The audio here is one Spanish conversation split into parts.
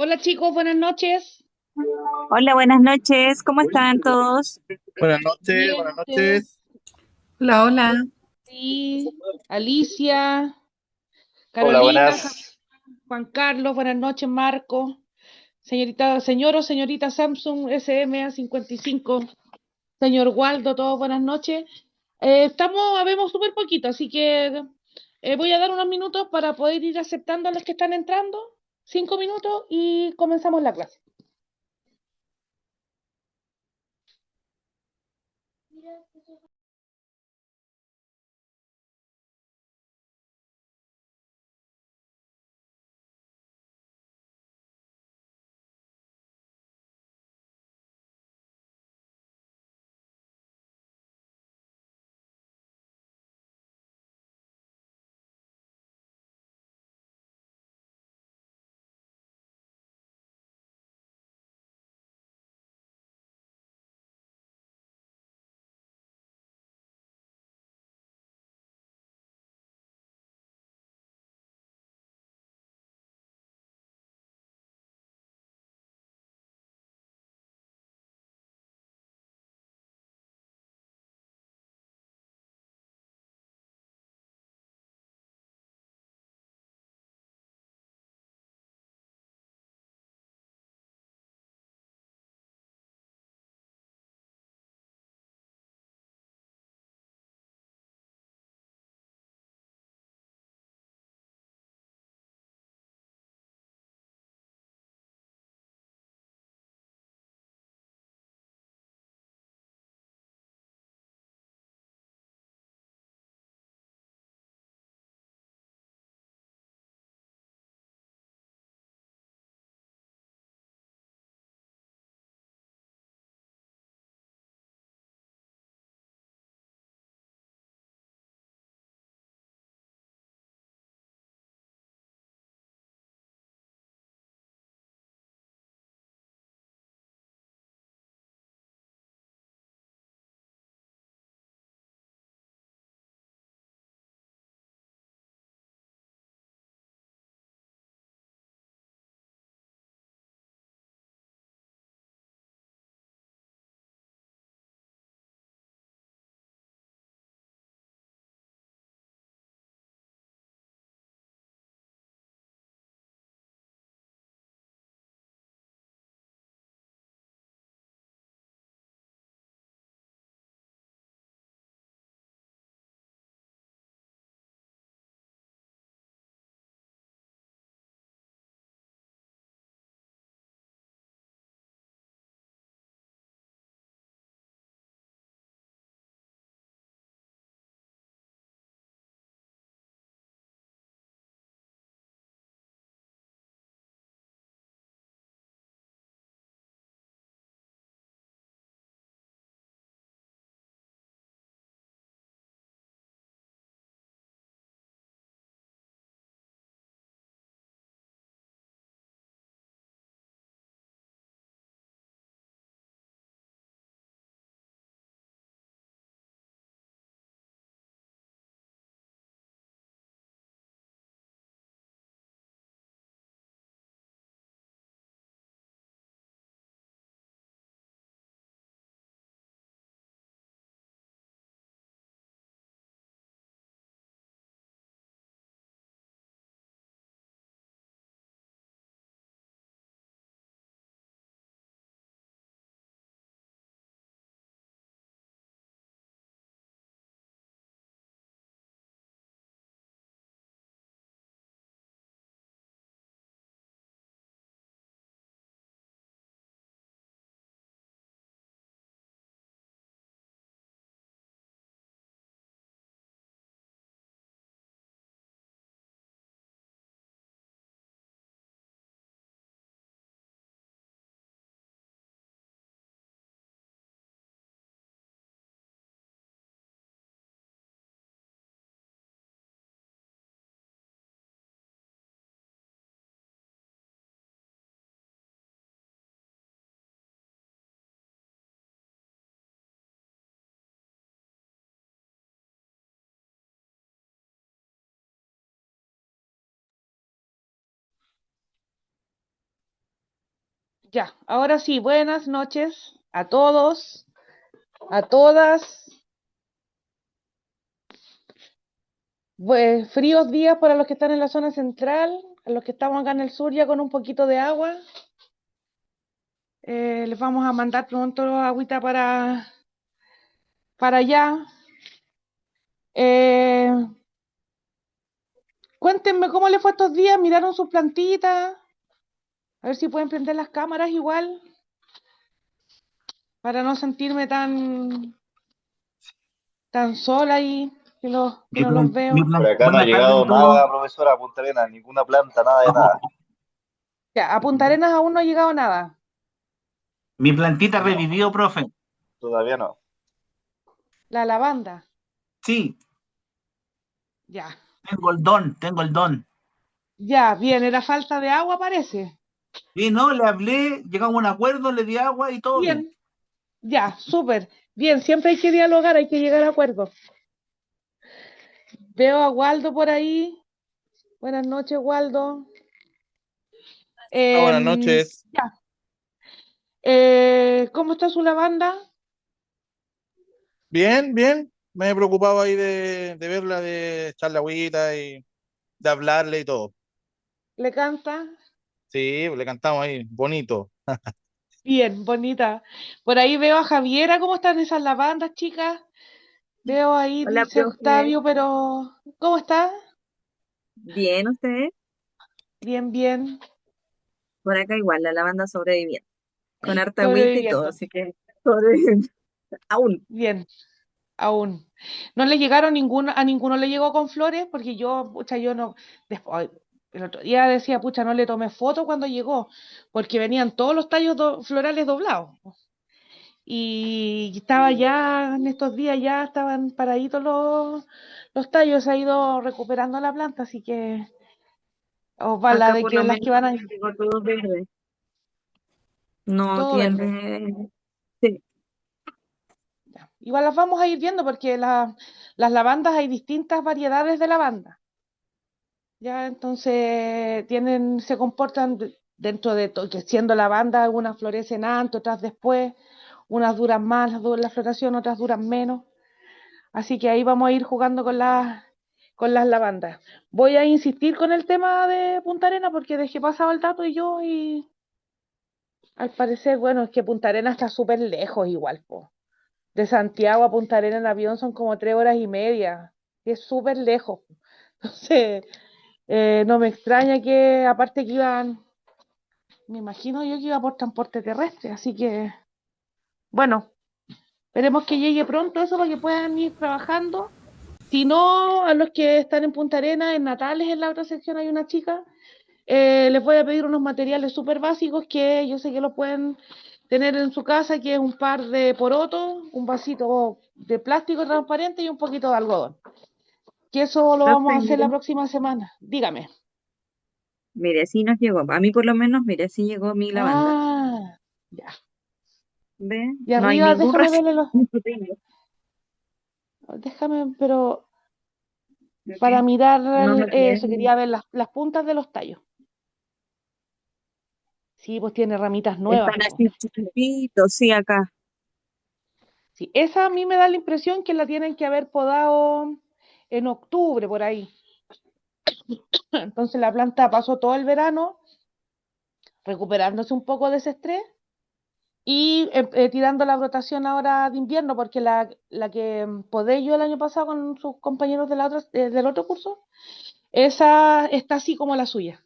Hola chicos, buenas noches. Hola, buenas noches. ¿Cómo están todos? Buenas noches, Bien, buenas ustedes. noches. Hola, hola. Sí, Alicia, Hola, Carolina, buenas. Juan Carlos, buenas noches, Marco, señorita, señor o señorita Samsung SMA 55, señor Waldo, todos buenas noches. Habemos súper poquito, así que voy a dar unos minutos para poder ir aceptando a los que están entrando, 5 minutos y comenzamos la clase. Ya, ahora sí, buenas noches a todos, a todas. Fríos días para los que están en la zona central, a los que estamos acá en el sur ya con un poquito de agua. Les vamos a mandar pronto agüita para allá. Eh, Cuéntenme cómo les fue estos días, miraron sus plantitas, a ver si pueden prender las cámaras igual, para no sentirme tan sola ahí, que Mi, no los plan- mi veo. plan- Por acá no ha Buenas tardes llegado a todos. nada, profesora, a Punta Arenas, ninguna planta, nada de nada. Ya, a Punta Arenas aún no ha llegado nada. Mi plantita No, revivió, profe. todavía no. La lavanda, Sí, ya. tengo el don. Ya, bien, era falta de agua, parece. Y no, le hablé, llegamos a un acuerdo, le di agua y todo bien. Bien, ya, súper. Bien, siempre hay que dialogar, hay que llegar a acuerdos. Veo a Waldo por ahí. Buenas noches, Waldo. Buenas noches. Ya. ¿Cómo está su lavanda? Bien, bien. Me he preocupado ahí de verla, de echarle agüita y de hablarle y todo. ¿Le canta? Sí, le cantamos ahí, bonito. Bien, bonita. Por ahí veo a Javiera. ¿Cómo están esas lavandas, chicas? Veo ahí, Hola, dice profe. Octavio, pero ¿cómo está? Bien, ¿ustedes? Bien, bien. Por acá igual, la lavanda sobreviviendo. Con harta agüita y todo, Sobreviviendo. así que sobreviviendo. Aún. Bien. Aún. No le llegaron a ninguno le llegó con flores, porque yo, pucha, yo no, después, el otro día decía, pucha, no le tomé foto cuando llegó, porque venían todos los tallos florales doblados. Y estaba ya, en estos días ya estaban paraditos los tallos, se ha ido recuperando la planta, así que ojalá Acá de por que lo las menos que van a llegó todo verde. No todo verde. tiene. Sí, Ya. Igual las vamos a ir viendo porque las lavandas hay distintas variedades de lavanda. Ya, entonces se comportan dentro de todo, que siendo lavanda, algunas florecen antes, otras después, unas duran más la floración, otras duran menos. Así que ahí vamos a ir jugando con las lavandas. Voy a insistir con el tema de Punta Arena porque dejé pasado el dato y al parecer, bueno, es que Punta Arena está súper lejos igual, po. De Santiago a Punta Arena en avión son como 3 horas y media, y es súper lejos. Entonces, no me extraña que, aparte que me imagino yo que iba por transporte terrestre, así que, bueno, esperemos que llegue pronto eso para que puedan ir trabajando. Si no, a los que están en Punta Arenas, en Natales, en la otra sección hay una chica, les voy a pedir unos materiales súper básicos que yo sé que lo pueden tener en su casa, que es un par de porotos, un vasito de plástico transparente y un poquito de algodón. Que eso lo vamos profe, a hacer mire, la próxima semana. Dígame. mire, sí nos llegó. A mí por lo menos, mire, sí llegó mi lavanda. Ah, ya. ¿Ve? Y No hay arriba, ningún déjame rastro. verle No tengo. pero para ¿Ve? mirar No me eso, tiene. quería ver las puntas de los tallos. Sí, pues tiene ramitas nuevas, Están pues. así chiquititos, sí, acá. Sí, esa a mí me da la impresión que la tienen que haber podado en octubre, por ahí. Entonces la planta pasó todo el verano recuperándose un poco de ese estrés y tirando la brotación ahora de invierno, porque la que podé yo el año pasado con sus compañeros del otro curso, esa está así como la suya,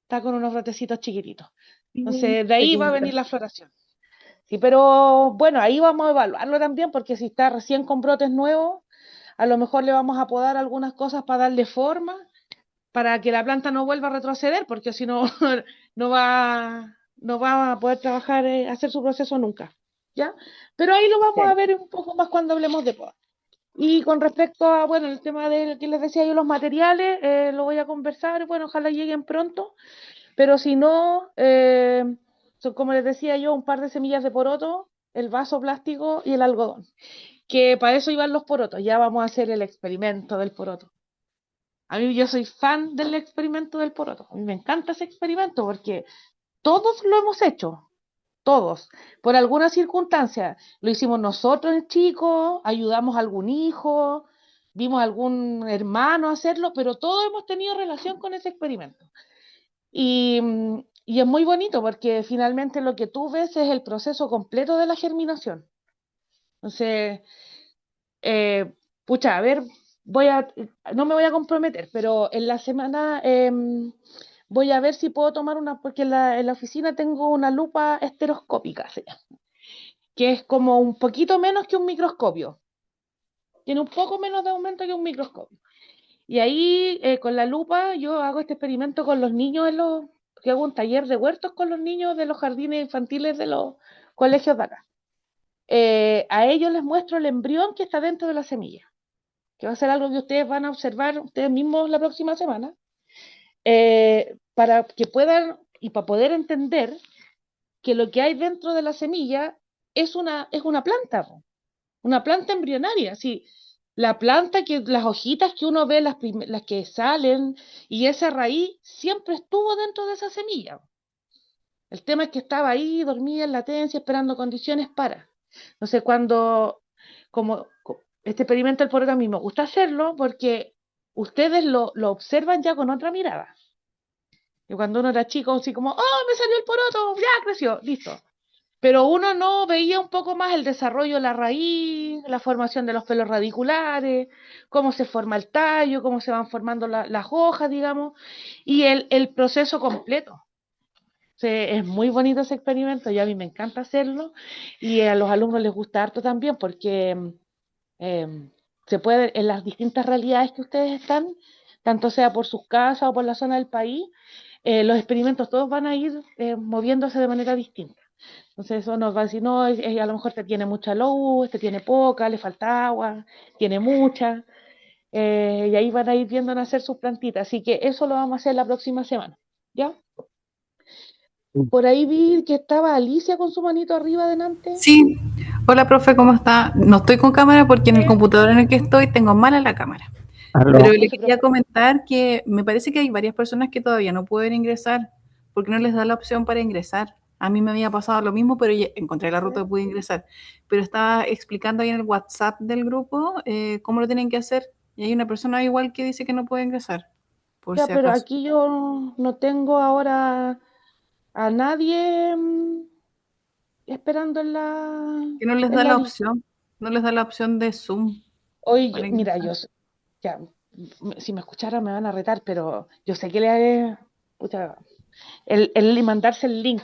está con unos brotecitos chiquititos. Sí, Entonces de ahí va a pequeñito. venir la floración. Sí, pero bueno, ahí vamos a evaluarlo también, porque si está recién con brotes nuevos, a lo mejor le vamos a podar algunas cosas para darle forma, para que la planta no vuelva a retroceder, porque si no, no va a poder trabajar, hacer su proceso nunca, ¿ya? Pero ahí lo vamos a Sí. ver un poco más cuando hablemos de poda. Y con respecto a, bueno, el tema del que les decía yo, los materiales, lo voy a conversar, bueno, ojalá lleguen pronto, pero si no, son, como les decía yo, un par de semillas de poroto, el vaso plástico y el algodón, que para eso iban los porotos, ya vamos a hacer el experimento del poroto. A mí yo soy fan del experimento del poroto. A mí me encanta ese experimento porque todos lo hemos hecho, todos, por alguna circunstancia. Lo hicimos nosotros, chicos, ayudamos a algún hijo, vimos a algún hermano hacerlo, pero todos hemos tenido relación con ese experimento. Y es muy bonito porque finalmente lo que tú ves es el proceso completo de la germinación. Entonces, pucha, a ver, no me voy a comprometer, pero en la semana voy a ver si puedo tomar porque en la oficina tengo una lupa estereoscópica, se llama, que es como un poquito menos que un microscopio. Tiene un poco menos de aumento que un microscopio. Y ahí con la lupa yo hago este experimento con los niños que hago un taller de huertos con los niños de los jardines infantiles de los colegios de acá. A ellos les muestro el embrión que está dentro de la semilla, que va a ser algo que ustedes van a observar ustedes mismos la próxima semana, para que puedan y para poder entender que lo que hay dentro de la semilla es una planta, una planta embrionaria, sí. La planta las hojitas que uno ve, las que salen, y esa raíz siempre estuvo dentro de esa semilla. El tema es que estaba ahí, dormida en latencia, esperando condiciones para. Entonces, este experimento del poroto a mí me gusta hacerlo porque ustedes lo observan ya con otra mirada. Y cuando uno era chico, así como, oh, me salió el poroto, ya creció, listo. Pero uno no veía un poco más el desarrollo de la raíz, la formación de los pelos radiculares, cómo se forma el tallo, cómo se van formando las hojas, digamos, y el proceso completo. Es muy bonito ese experimento y a mí me encanta hacerlo y a los alumnos les gusta harto también porque eh, se puede, en las distintas realidades que ustedes están, tanto sea por sus casas o por la zona del país, los experimentos todos van a ir moviéndose de manera distinta. Entonces eso nos va a decir, no, a lo mejor este tiene mucha luz, este tiene poca, le falta agua, tiene mucha, y ahí van a ir viendo nacer sus plantitas. Así que eso lo vamos a hacer la próxima semana, ¿ya? Por ahí vi que estaba Alicia con su manito arriba delante. Sí, hola profe, ¿cómo está? No estoy con cámara porque en el computador en el que estoy tengo mala la cámara. Aló. Pero No le se quería preocupe. comentar que me parece que hay varias personas que todavía no pueden ingresar porque no les da la opción para ingresar. A mí me había pasado lo mismo, pero ya encontré la ruta y pude ingresar. Pero estaba explicando ahí en el WhatsApp del grupo cómo lo tienen que hacer y hay una persona igual que dice que no puede ingresar, por Ya, si pero acaso. aquí yo no tengo ahora a nadie esperando en la, Que no les en da la la lista. opción, no les da la opción de Zoom Hoy, para mira, ingresar. ya, si me escucharan me van a retar, pero yo sé que le haré, pucha, el mandarse el link,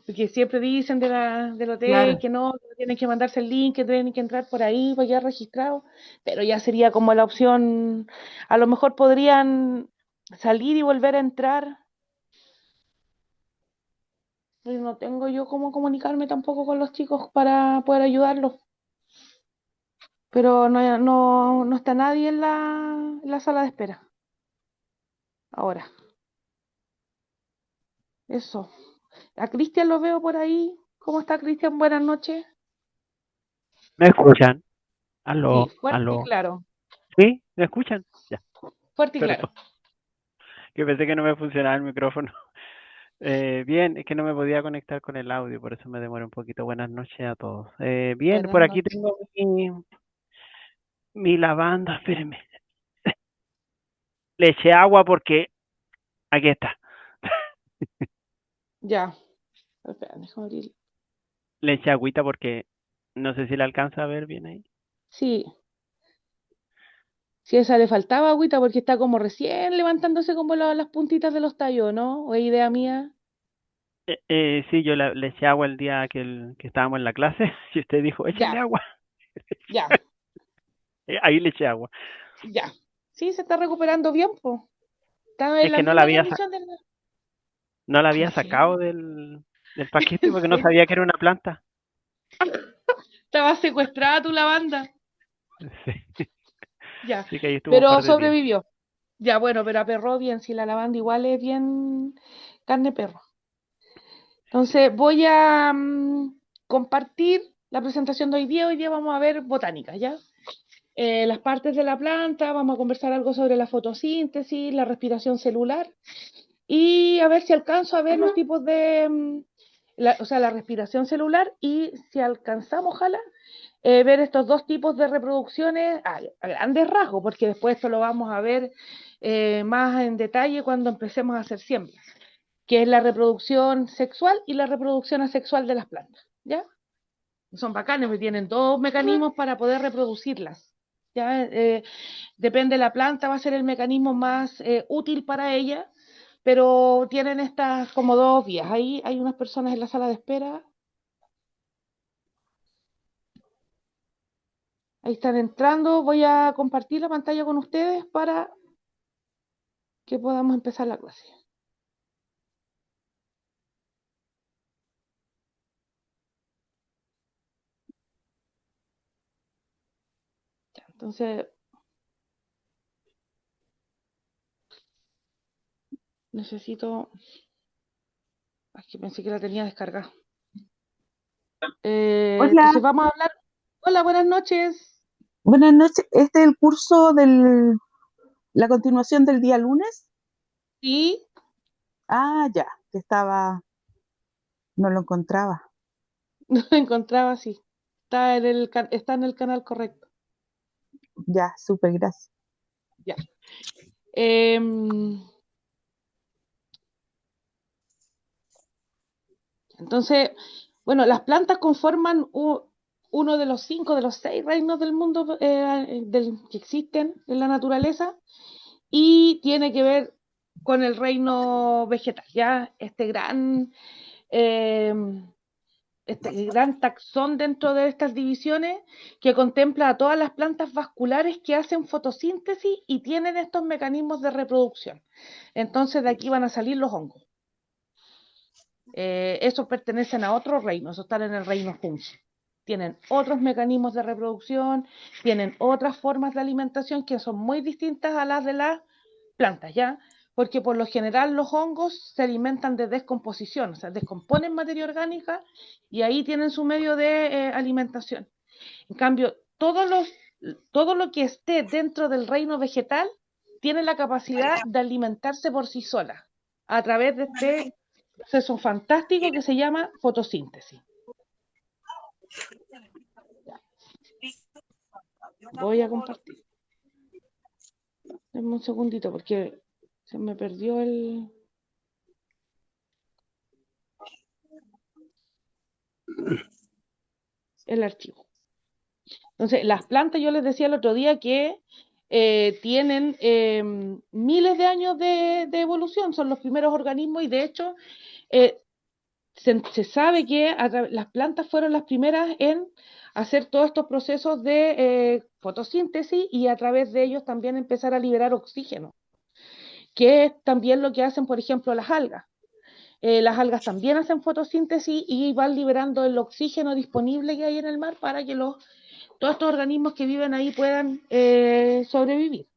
porque siempre dicen del hotel Claro. que tienen que mandarse el link, que tienen que entrar por ahí para quedar registrado, pero ya sería como la opción, a lo mejor podrían salir y volver a entrar, pero no tengo yo cómo comunicarme tampoco con los chicos para poder ayudarlos, pero no está nadie en la sala de espera, ahora, eso. A Cristian lo veo por ahí. ¿Cómo está Cristian? Buenas noches. ¿Me escuchan? Sí, Aló, fuerte y aló. claro. ¿Sí? ¿Me escuchan? Ya, Fuerte y claro. perdón, que pensé que no me funcionaba el micrófono. Bien, es que no me podía conectar con el audio, por eso me demoré un poquito. Buenas noches a todos. Bien, Buenas por aquí noches. tengo mi lavanda, espérenme. Le eché agua porque aquí está. Ya. Espera, déjame abrir. Le eché agüita porque no sé si la alcanza a ver bien ahí. Sí, sí, esa le faltaba agüita porque está como recién levantándose como las puntitas de los tallos, ¿no? ¿O es idea mía? Sí, yo le eché agua el día que estábamos en la clase y usted dijo, échenle Ya, agua. ya, Ahí le eché agua. ya. Sí, se está recuperando bien, pues. Está en Es la que misma condición de la... no la ¿En había serio? sacado del paquete ¿En porque no serio? sabía que era una planta. Estaba secuestrada tu lavanda. Sí. Ya, Así que ahí estuvo un pero par de días. sobrevivió. Ya, bueno, pero aperró bien. Si la lavanda igual es bien carne perro. Entonces voy a compartir la presentación de hoy día. Hoy día vamos a ver botánica, ¿ya? Las partes de la planta, vamos a conversar algo sobre la fotosíntesis, la respiración celular y a ver si alcanzo a ver los tipos de, o sea, la respiración celular, y si alcanzamos, ojalá, ver estos dos tipos de reproducciones a grandes rasgos, porque después esto lo vamos a ver más en detalle cuando empecemos a hacer siembras, que es la reproducción sexual y la reproducción asexual de las plantas, ¿ya? Son bacanes, porque tienen dos mecanismos para poder reproducirlas, ¿ya? Depende de la planta, va a ser el mecanismo más útil para ella, pero tienen estas como dos vías. Ahí hay unas personas en la sala de espera. Ahí están entrando. Voy a compartir la pantalla con ustedes para que podamos empezar la clase. Ya, entonces, necesito... Aquí pensé que la tenía descargada. Hola, Entonces vamos a hablar... Hola, buenas noches. buenas noches. ¿Este es el curso la continuación del día lunes? Sí, Ah, ya, que no lo encontraba. no lo encontraba así. Está en el canal correcto. Ya, súper, gracias. Ya. Em, Entonces, bueno, las plantas conforman uno de los 5, de los 6 reinos del mundo que existen en la naturaleza, y tiene que ver con el reino vegetal, ¿ya? Eh, este gran taxón dentro de estas divisiones que contempla a todas las plantas vasculares que hacen fotosíntesis y tienen estos mecanismos de reproducción. Entonces, de aquí van a salir los hongos. Esos pertenecen a otro reino, esos están en el reino fungi. Tienen otros mecanismos de reproducción, tienen otras formas de alimentación que son muy distintas a las de las plantas, ¿ya? Porque por lo general los hongos se alimentan de descomposición, o sea, descomponen materia orgánica y ahí tienen su medio de alimentación. En cambio, todo lo que esté dentro del reino vegetal tiene la capacidad de alimentarse por sí sola a través de este proceso fantástico que se llama fotosíntesis. Voy a compartir. Denme un segundito porque se me perdió el archivo. Entonces, las plantas, yo les decía el otro día que tienen miles de años de evolución, son los primeros organismos, y de hecho se sabe que las plantas fueron las primeras en hacer todos estos procesos de fotosíntesis, y a través de ellos también empezar a liberar oxígeno, que es también lo que hacen, por ejemplo, las algas. Las algas también hacen fotosíntesis y van liberando el oxígeno disponible que hay en el mar para que todos estos organismos que viven ahí puedan sobrevivir.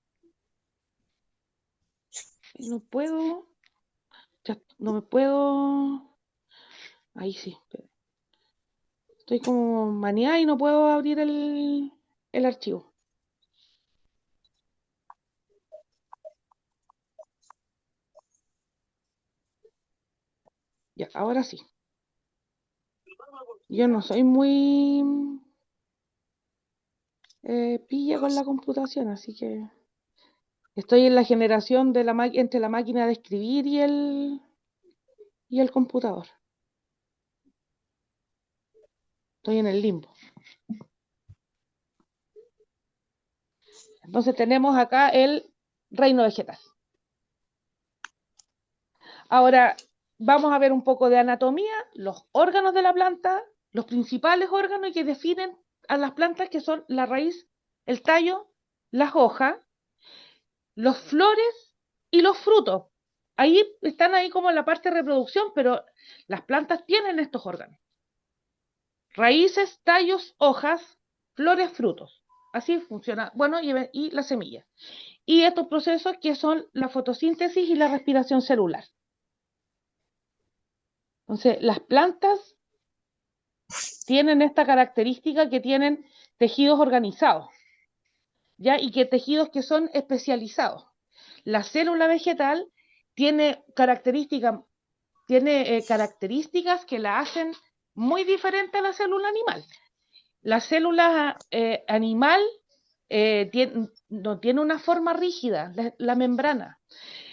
No puedo, no me puedo, ahí sí, estoy como maniada y no puedo abrir el archivo. Ya, ahora sí. Yo no soy muy pilla con la computación, así que estoy en la generación de entre la máquina de escribir y el computador. Estoy en el limbo. Entonces tenemos acá el reino vegetal. Ahora vamos a ver un poco de anatomía, los órganos de la planta, los principales órganos que definen a las plantas, que son la raíz, el tallo, las hojas, los flores y los frutos. Ahí están ahí como en la parte de reproducción, pero las plantas tienen estos órganos. Raíces, tallos, hojas, flores, frutos. Así funciona. Bueno, y la semilla. Y estos procesos que son la fotosíntesis y la respiración celular. Entonces, las plantas tienen esta característica que tienen tejidos organizados, ¿ya? Y que tejidos que son especializados. La célula vegetal tiene características que la hacen muy diferente a la célula animal. La célula animal no tiene una forma rígida, la membrana.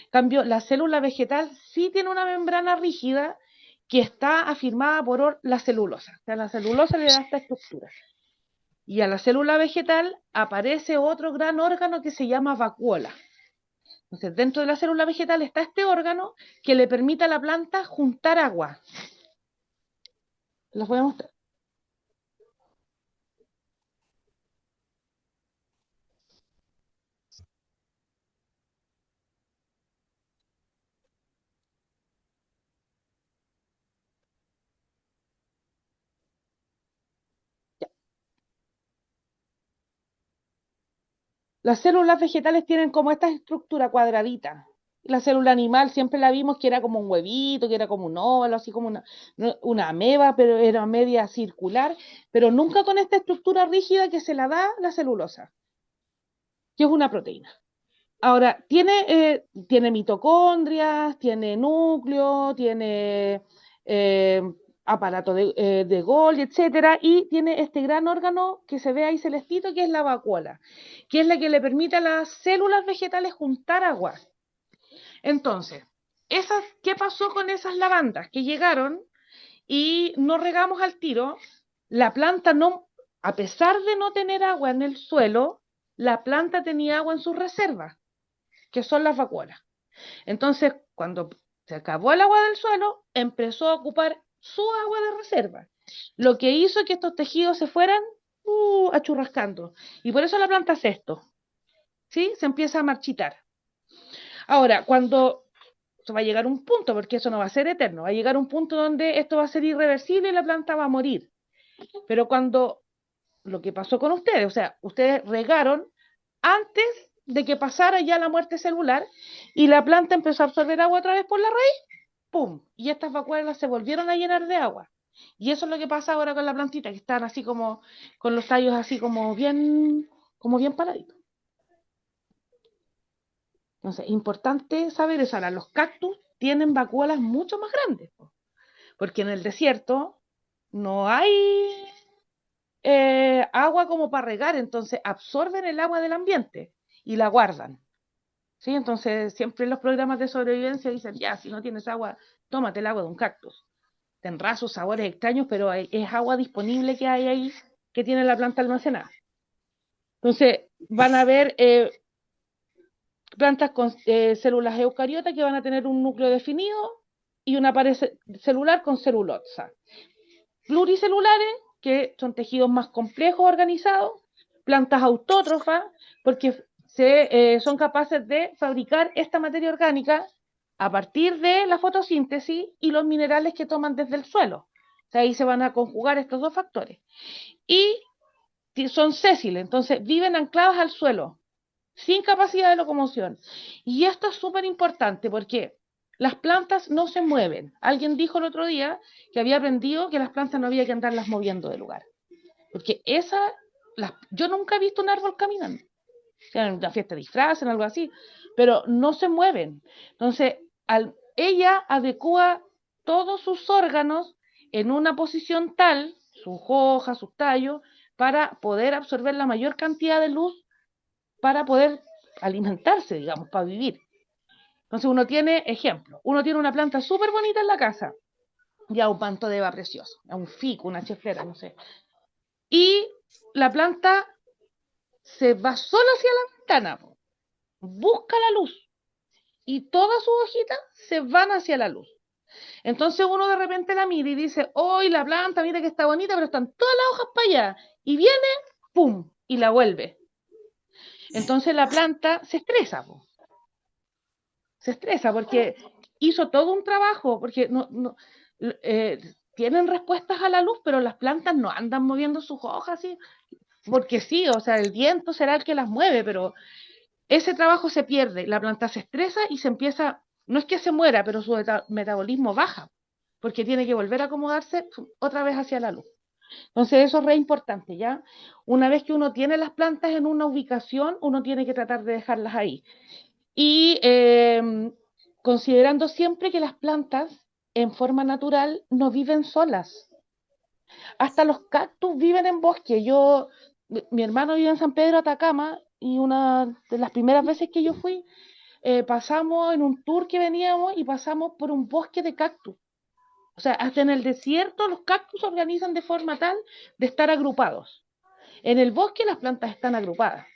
En cambio, la célula vegetal sí tiene una membrana rígida que está afirmada por la celulosa. O sea, la celulosa le da esta estructura. Y a la célula vegetal aparece otro gran órgano que se llama vacuola. Entonces, dentro de la célula vegetal está este órgano que le permite a la planta juntar agua. Los voy a mostrar. Las células vegetales tienen como esta estructura cuadradita. La célula animal siempre la vimos que era como un huevito, que era como un óvalo, así como una ameba, pero era media circular, pero nunca con esta estructura rígida que se la da la celulosa, que es una proteína. Ahora, tiene mitocondrias, tiene núcleo, tiene aparato de Golgi, etcétera, y tiene este gran órgano que se ve ahí celestito, que es la vacuola, que es la que le permite a las células vegetales juntar agua. Entonces, ¿qué pasó con esas lavandas? Que llegaron y no regamos al tiro, la planta no, a pesar de no tener agua en el suelo, la planta tenía agua en sus reservas, que son las vacuolas. Entonces, cuando se acabó el agua del suelo, empezó a ocupar su agua de reserva, lo que hizo que estos tejidos se fueran achurrascando. Y por eso la planta hace esto, ¿sí? Se empieza a marchitar. Ahora, cuando va a llegar un punto, porque eso no va a ser eterno, va a llegar un punto donde esto va a ser irreversible y la planta va a morir. Pero cuando lo que pasó con ustedes, o sea, ustedes regaron antes de que pasara ya la muerte celular y la planta empezó a absorber agua otra vez por la raíz, ¡pum! Y estas vacuolas se volvieron a llenar de agua. Y eso es lo que pasa ahora con la plantita, que están así como, con los tallos así como bien paraditos. Entonces, importante saber eso. Ahora, los cactus tienen vacuolas mucho más grandes, porque en el desierto no hay agua como para regar, entonces absorben el agua del ambiente y la guardan. ¿Sí? Entonces, siempre en los programas de sobrevivencia dicen, ya, si no tienes agua, tómate el agua de un cactus. Tendrá sus sabores extraños, pero es agua disponible que hay ahí, que tiene la planta almacenada. Entonces, van a haber plantas con células eucariotas que van a tener un núcleo definido y una pared celular con celulosa. Pluricelulares, que son tejidos más complejos organizados, plantas autótrofas, porque son capaces de fabricar esta materia orgánica a partir de la fotosíntesis y los minerales que toman desde el suelo. O sea, ahí se van a conjugar estos dos factores. Y son sésiles, entonces viven ancladas al suelo, sin capacidad de locomoción. Y esto es súper importante porque las plantas no se mueven. Alguien dijo el otro día que había aprendido que las plantas no había que andarlas moviendo de lugar. Porque yo nunca he visto un árbol caminando. O sea, en una fiesta de disfraz, en algo así, pero no se mueven. Entonces, ella adecua todos sus órganos en una posición tal, sus hojas, sus tallos, para poder absorber la mayor cantidad de luz para poder alimentarse, digamos, para vivir. Entonces uno tiene una planta súper bonita en la casa, ya un panto de eva precioso, un fico, una cheflera, no sé. Y la planta se va sola hacia la ventana, busca la luz, y todas sus hojitas se van hacia la luz. Entonces uno de repente la mira y dice, ¡hoy la planta, mira que está bonita, pero están todas las hojas para allá! Y viene, ¡pum! Y la vuelve. Entonces la planta se estresa, porque hizo todo un trabajo, porque tienen respuestas a la luz, pero las plantas no andan moviendo sus hojas así, porque sí, o sea, el viento será el que las mueve, pero ese trabajo se pierde, la planta se estresa y no es que se muera, pero su metabolismo baja, porque tiene que volver a acomodarse otra vez hacia la luz. Entonces eso es re importante, ¿ya? Una vez que uno tiene las plantas en una ubicación, uno tiene que tratar de dejarlas ahí. Y considerando siempre que las plantas en forma natural no viven solas. Hasta los cactus viven en bosque. Mi hermano vive en San Pedro, Atacama, y una de las primeras veces que yo fui, pasamos en un tour que veníamos y pasamos por un bosque de cactus. O sea, hasta en el desierto los cactus se organizan de forma tal de estar agrupados. En el bosque las plantas están agrupadas.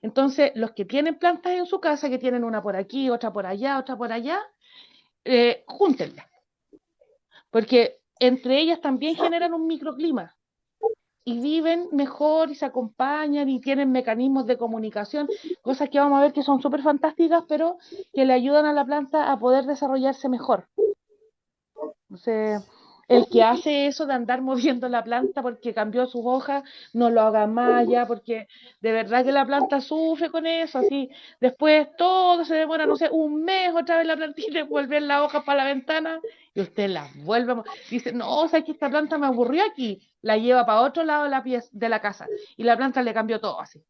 Entonces, los que tienen plantas en su casa, que tienen una por aquí, otra por allá, júntenlas, porque entre ellas también generan un microclima y viven mejor y se acompañan y tienen mecanismos de comunicación, cosas que vamos a ver que son súper fantásticas, pero que le ayudan a la planta a poder desarrollarse mejor. Entonces, el que hace eso de andar moviendo la planta porque cambió sus hojas, no lo haga más ya, porque de verdad que la planta sufre con eso, así. Después todo se demora, no sé, un mes otra vez la plantita, volver las hojas para la ventana y usted las vuelve. Dice, no, o sea, que esta planta me aburrió aquí, la lleva para otro lado de la casa y la planta le cambió todo así.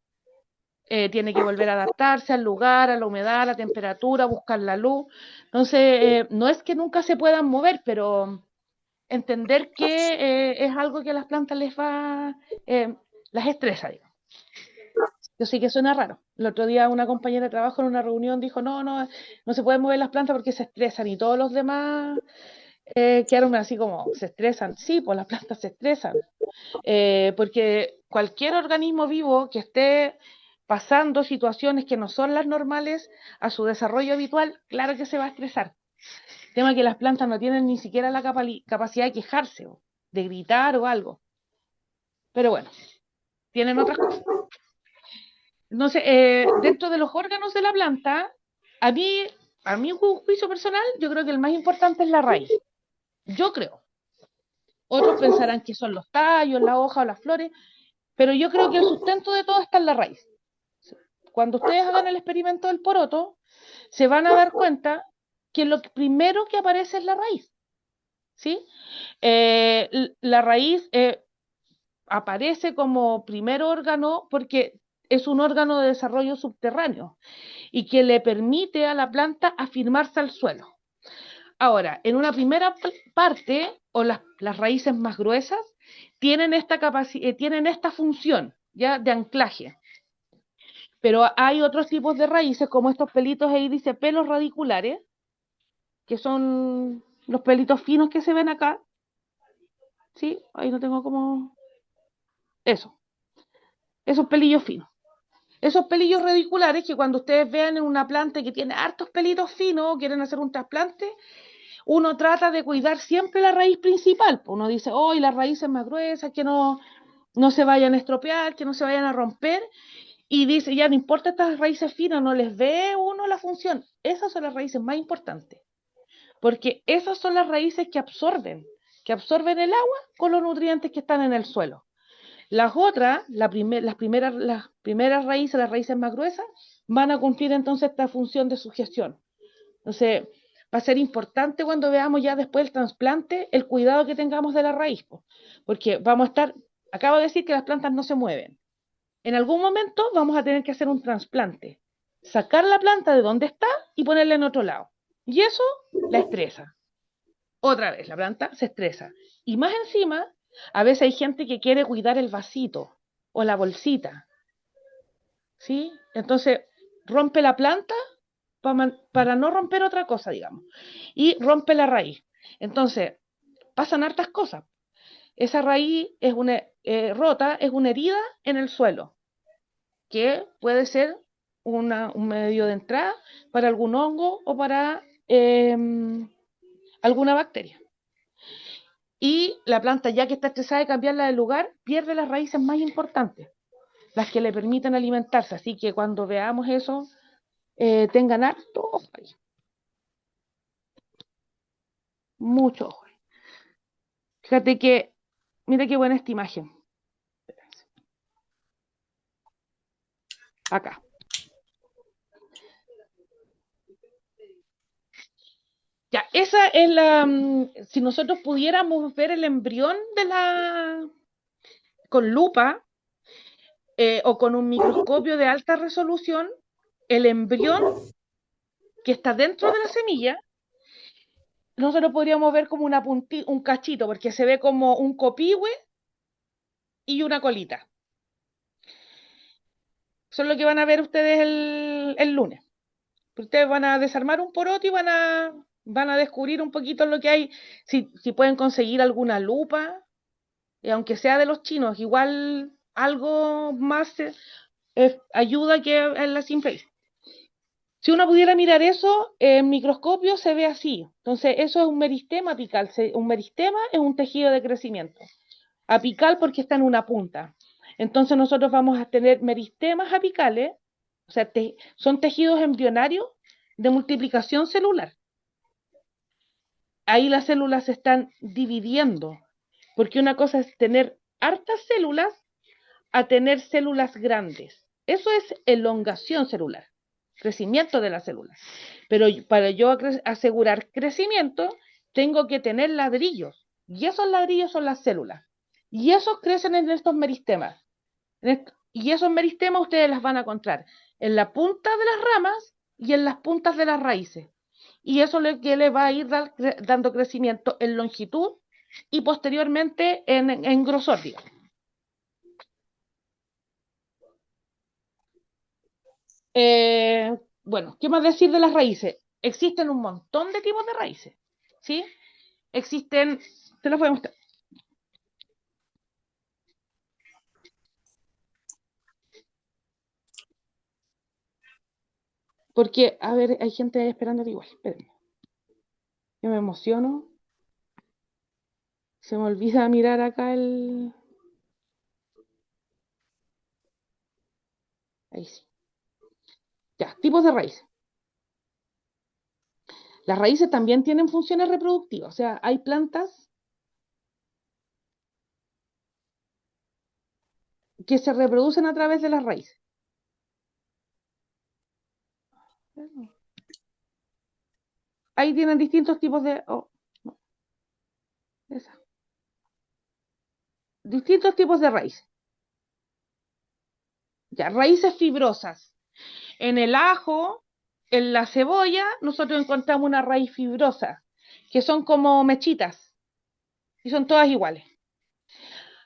Tiene que volver a adaptarse al lugar, a la humedad, a la temperatura, buscar la luz. Entonces, no es que nunca se puedan mover, pero entender que es algo que a las plantas las estresa, digamos. Yo sé que suena raro. El otro día una compañera de trabajo en una reunión dijo, no se pueden mover las plantas porque se estresan y todos los demás quedaron así como, se estresan. Sí, pues las plantas se estresan. Porque cualquier organismo vivo que esté pasando situaciones que no son las normales a su desarrollo habitual, claro que se va a estresar. El tema es que las plantas no tienen ni siquiera la capacidad de quejarse, de gritar o algo. Pero bueno, tienen otras cosas. Entonces, dentro de los órganos de la planta, a mi juicio personal, yo creo que el más importante es la raíz. Yo creo. Otros pensarán que son los tallos, la hoja o las flores, pero yo creo que el sustento de todo está en la raíz. Cuando ustedes hagan el experimento del poroto, se van a dar cuenta que lo primero que aparece es la raíz. ¿Sí? La raíz aparece como primer órgano porque es un órgano de desarrollo subterráneo y que le permite a la planta afirmarse al suelo. Ahora, en una primera parte, o las raíces más gruesas, tienen esta función ya de anclaje. Pero hay otros tipos de raíces, como estos pelitos ahí dice pelos radiculares, que son los pelitos finos que se ven acá. ¿Sí? Ahí no tengo como... Eso, esos pelillos finos. Esos pelillos radiculares que cuando ustedes vean en una planta que tiene hartos pelitos finos o quieren hacer un trasplante, uno trata de cuidar siempre la raíz principal. Uno dice, y las raíces más gruesas, que no se vayan a estropear, que no se vayan a romper. Y dice, ya no importa estas raíces finas, no les ve uno la función. Esas son las raíces más importantes. Porque esas son las raíces que absorben el agua con los nutrientes que están en el suelo. Las otras, las primeras raíces, las raíces más gruesas, van a cumplir entonces esta función de sugestión. Entonces, va a ser importante cuando veamos ya después el trasplante, el cuidado que tengamos de la raíz, porque acabo de decir que las plantas no se mueven. En algún momento vamos a tener que hacer un trasplante, sacar la planta de donde está y ponerla en otro lado. Y eso la estresa. Otra vez, la planta se estresa. Y más encima, a veces hay gente que quiere cuidar el vasito o la bolsita. ¿Sí? Entonces, rompe la planta para no romper otra cosa, digamos. Y rompe la raíz. Entonces, pasan hartas cosas. Esa raíz es rota, es una herida en el suelo, que puede ser un medio de entrada para algún hongo o para alguna bacteria. Y la planta, ya que está estresada de cambiarla de lugar, pierde las raíces más importantes, las que le permiten alimentarse. Así que cuando veamos eso, tengan harto ojo ahí. Mucho ojo. Fíjate que, mira qué buena esta imagen. Acá. Ya, esa es si nosotros pudiéramos ver el embrión con lupa o con un microscopio de alta resolución, el embrión que está dentro de la semilla, nosotros podríamos ver como un cachito, porque se ve como un copihue y una colita. Eso es lo que van a ver ustedes el lunes. Ustedes van a desarmar un poroto y van a descubrir un poquito lo que hay. Si pueden conseguir alguna lupa, aunque sea de los chinos, igual algo más ayuda que en la simple vista. Si uno pudiera mirar eso en microscopio, se ve así. Entonces, eso es un meristema apical. Un meristema es un tejido de crecimiento. Apical porque está en una punta. Entonces, nosotros vamos a tener meristemas apicales, o sea, son tejidos embrionarios de multiplicación celular. Ahí las células se están dividiendo, porque una cosa es tener hartas células a tener células grandes. Eso es elongación celular, crecimiento de las células. Pero para yo asegurar crecimiento, tengo que tener ladrillos, y esos ladrillos son las células, y esos crecen en estos meristemas. Y esos meristemas ustedes las van a encontrar en la punta de las ramas y en las puntas de las raíces. Y eso es lo que le va a ir dando crecimiento en longitud y posteriormente en grosor, digamos. Bueno, ¿qué más decir de las raíces? Existen un montón de tipos de raíces, ¿sí? Existen, te los voy a mostrar. Porque, a ver, hay gente esperando igual, espérenme. Yo me emociono. Se me olvida mirar acá el... Ahí sí. Ya, tipos de raíces. Las raíces también tienen funciones reproductivas, o sea, hay plantas que se reproducen a través de las raíces. Ahí tienen distintos tipos de... Oh, no, esa. Distintos tipos de raíces. Ya, raíces fibrosas. En el ajo, en la cebolla, nosotros encontramos una raíz fibrosa, que son como mechitas, y son todas iguales.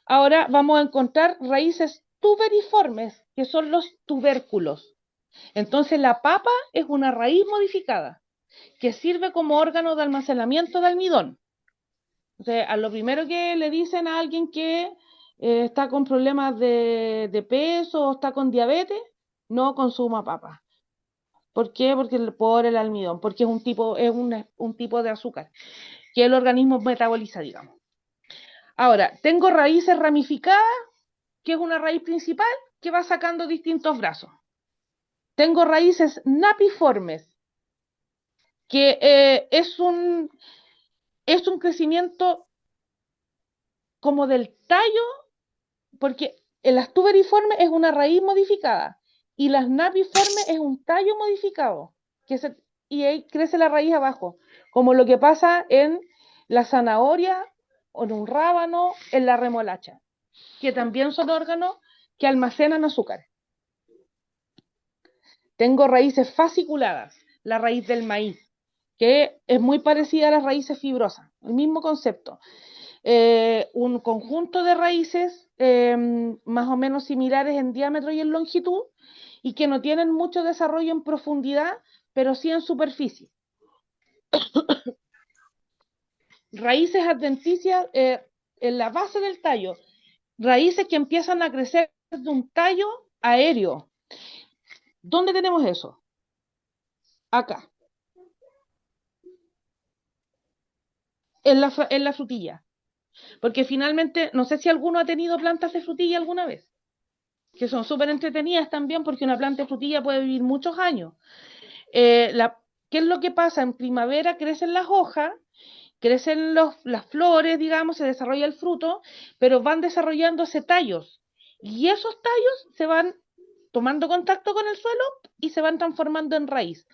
Ahora vamos a encontrar raíces tuberiformes, que son los tubérculos. Entonces la papa es una raíz modificada, que sirve como órgano de almacenamiento de almidón. O sea, a lo primero que le dicen a alguien que está con problemas de peso o está con diabetes, no consuma papa. ¿Por qué? Porque por el almidón, porque es un tipo de azúcar que el organismo metaboliza, digamos. Ahora, tengo raíces ramificadas, que es una raíz principal que va sacando distintos brazos. Tengo raíces napiformes, que es un crecimiento como del tallo, porque las tuberiformes es una raíz modificada y las napiformes es un tallo modificado, y ahí crece la raíz abajo, como lo que pasa en la zanahoria, o en un rábano, en la remolacha, que también son órganos que almacenan azúcar. Tengo raíces fasciculadas, la raíz del maíz, que es muy parecida a las raíces fibrosas, el mismo concepto. Un conjunto de raíces más o menos similares en diámetro y en longitud, y que no tienen mucho desarrollo en profundidad, pero sí en superficie. Raíces adventicias en la base del tallo, raíces que empiezan a crecer de un tallo aéreo. ¿Dónde tenemos eso? Acá. En la frutilla. Porque finalmente, no sé si alguno ha tenido plantas de frutilla alguna vez, que son súper entretenidas también, porque una planta de frutilla puede vivir muchos años. ¿Qué es lo que pasa? En primavera crecen las hojas, crecen las flores, digamos, se desarrolla el fruto, pero van desarrollándose tallos. Y esos tallos se van tomando contacto con el suelo y se van transformando en raíz.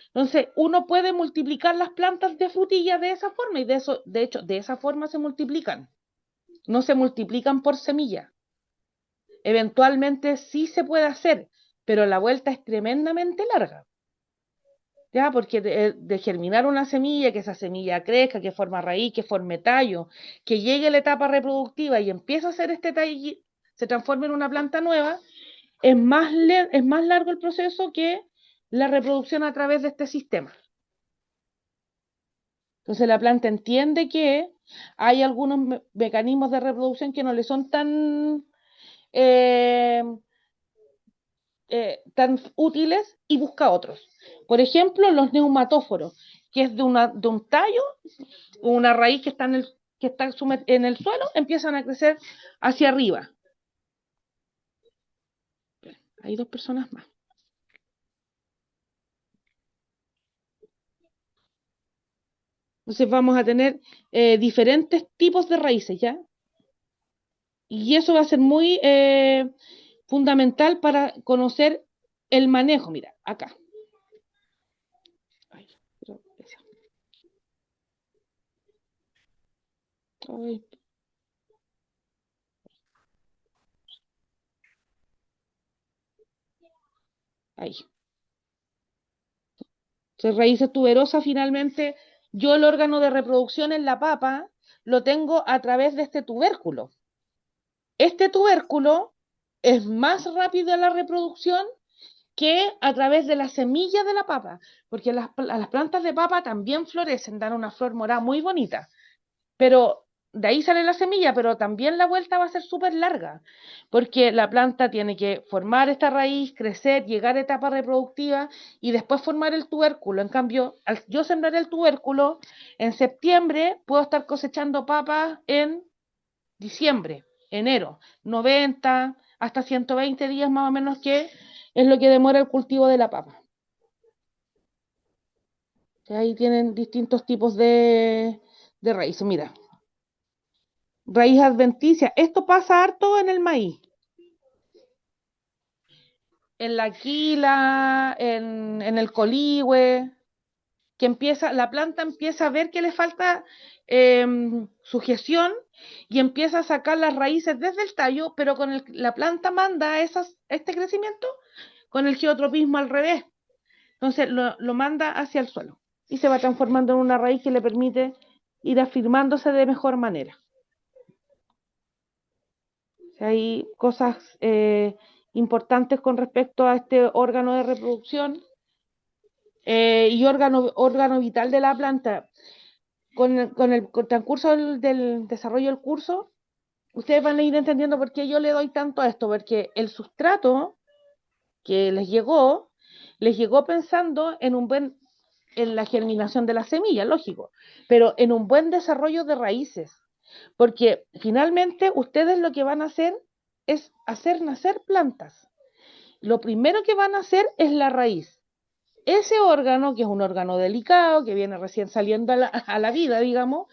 Entonces, uno puede multiplicar las plantas de frutilla de esa forma, y de hecho, de esa forma se multiplican. No se multiplican por semilla. Eventualmente sí se puede hacer, pero la vuelta es tremendamente larga. ¿ya? Porque de germinar una semilla, que esa semilla crezca, que forme raíz, que forme tallo, que llegue a la etapa reproductiva y empiece a hacer este tallo, se transforme en una planta nueva, es más largo el proceso que la reproducción a través de este sistema. Entonces la planta entiende que hay algunos mecanismos de reproducción que no le son eh, tan útiles y busca otros. Por ejemplo, los neumatóforos, que es de un tallo, una raíz que está en el suelo, empiezan a crecer hacia arriba. Hay 2 personas más. Entonces vamos a tener diferentes tipos de raíces, ¿ya? Y eso va a ser muy fundamental para conocer el manejo. Mira, acá. Ay, ay. Ahí. Entonces, raíces tuberosas, finalmente, yo el órgano de reproducción en la papa lo tengo a través de este tubérculo. Este tubérculo es más rápido en la reproducción que a través de la semilla de la papa, porque las plantas de papa también florecen, dan una flor morada muy bonita, pero de ahí sale la semilla, pero también la vuelta va a ser súper larga, porque la planta tiene que formar esta raíz, crecer, llegar a etapa reproductiva y después formar el tubérculo. En cambio, al yo sembrar el tubérculo, en septiembre puedo estar cosechando papas en diciembre, enero, 90 hasta 120 días más o menos, que es lo que demora el cultivo de la papa. Ahí tienen distintos tipos de raíces. Mira, raíz adventicia. Esto pasa harto en el maíz, en la quila, en el coligüe, que la planta empieza a ver que le falta sujeción y empieza a sacar las raíces desde el tallo, pero la planta manda este crecimiento con el geotropismo al revés. Entonces lo manda hacia el suelo y se va transformando en una raíz que le permite ir afirmándose de mejor manera. O sea, hay cosas importantes con respecto a este órgano de reproducción y órgano vital de la planta. Con el transcurso del desarrollo del curso, ustedes van a ir entendiendo por qué yo le doy tanto a esto, porque el sustrato que les llegó pensando en la germinación de la semilla, lógico, pero en un buen desarrollo de raíces, porque finalmente ustedes lo que van a hacer es hacer nacer plantas. Lo primero que van a hacer es la raíz. Ese órgano, que es un órgano delicado, que viene recién saliendo a la vida, digamos,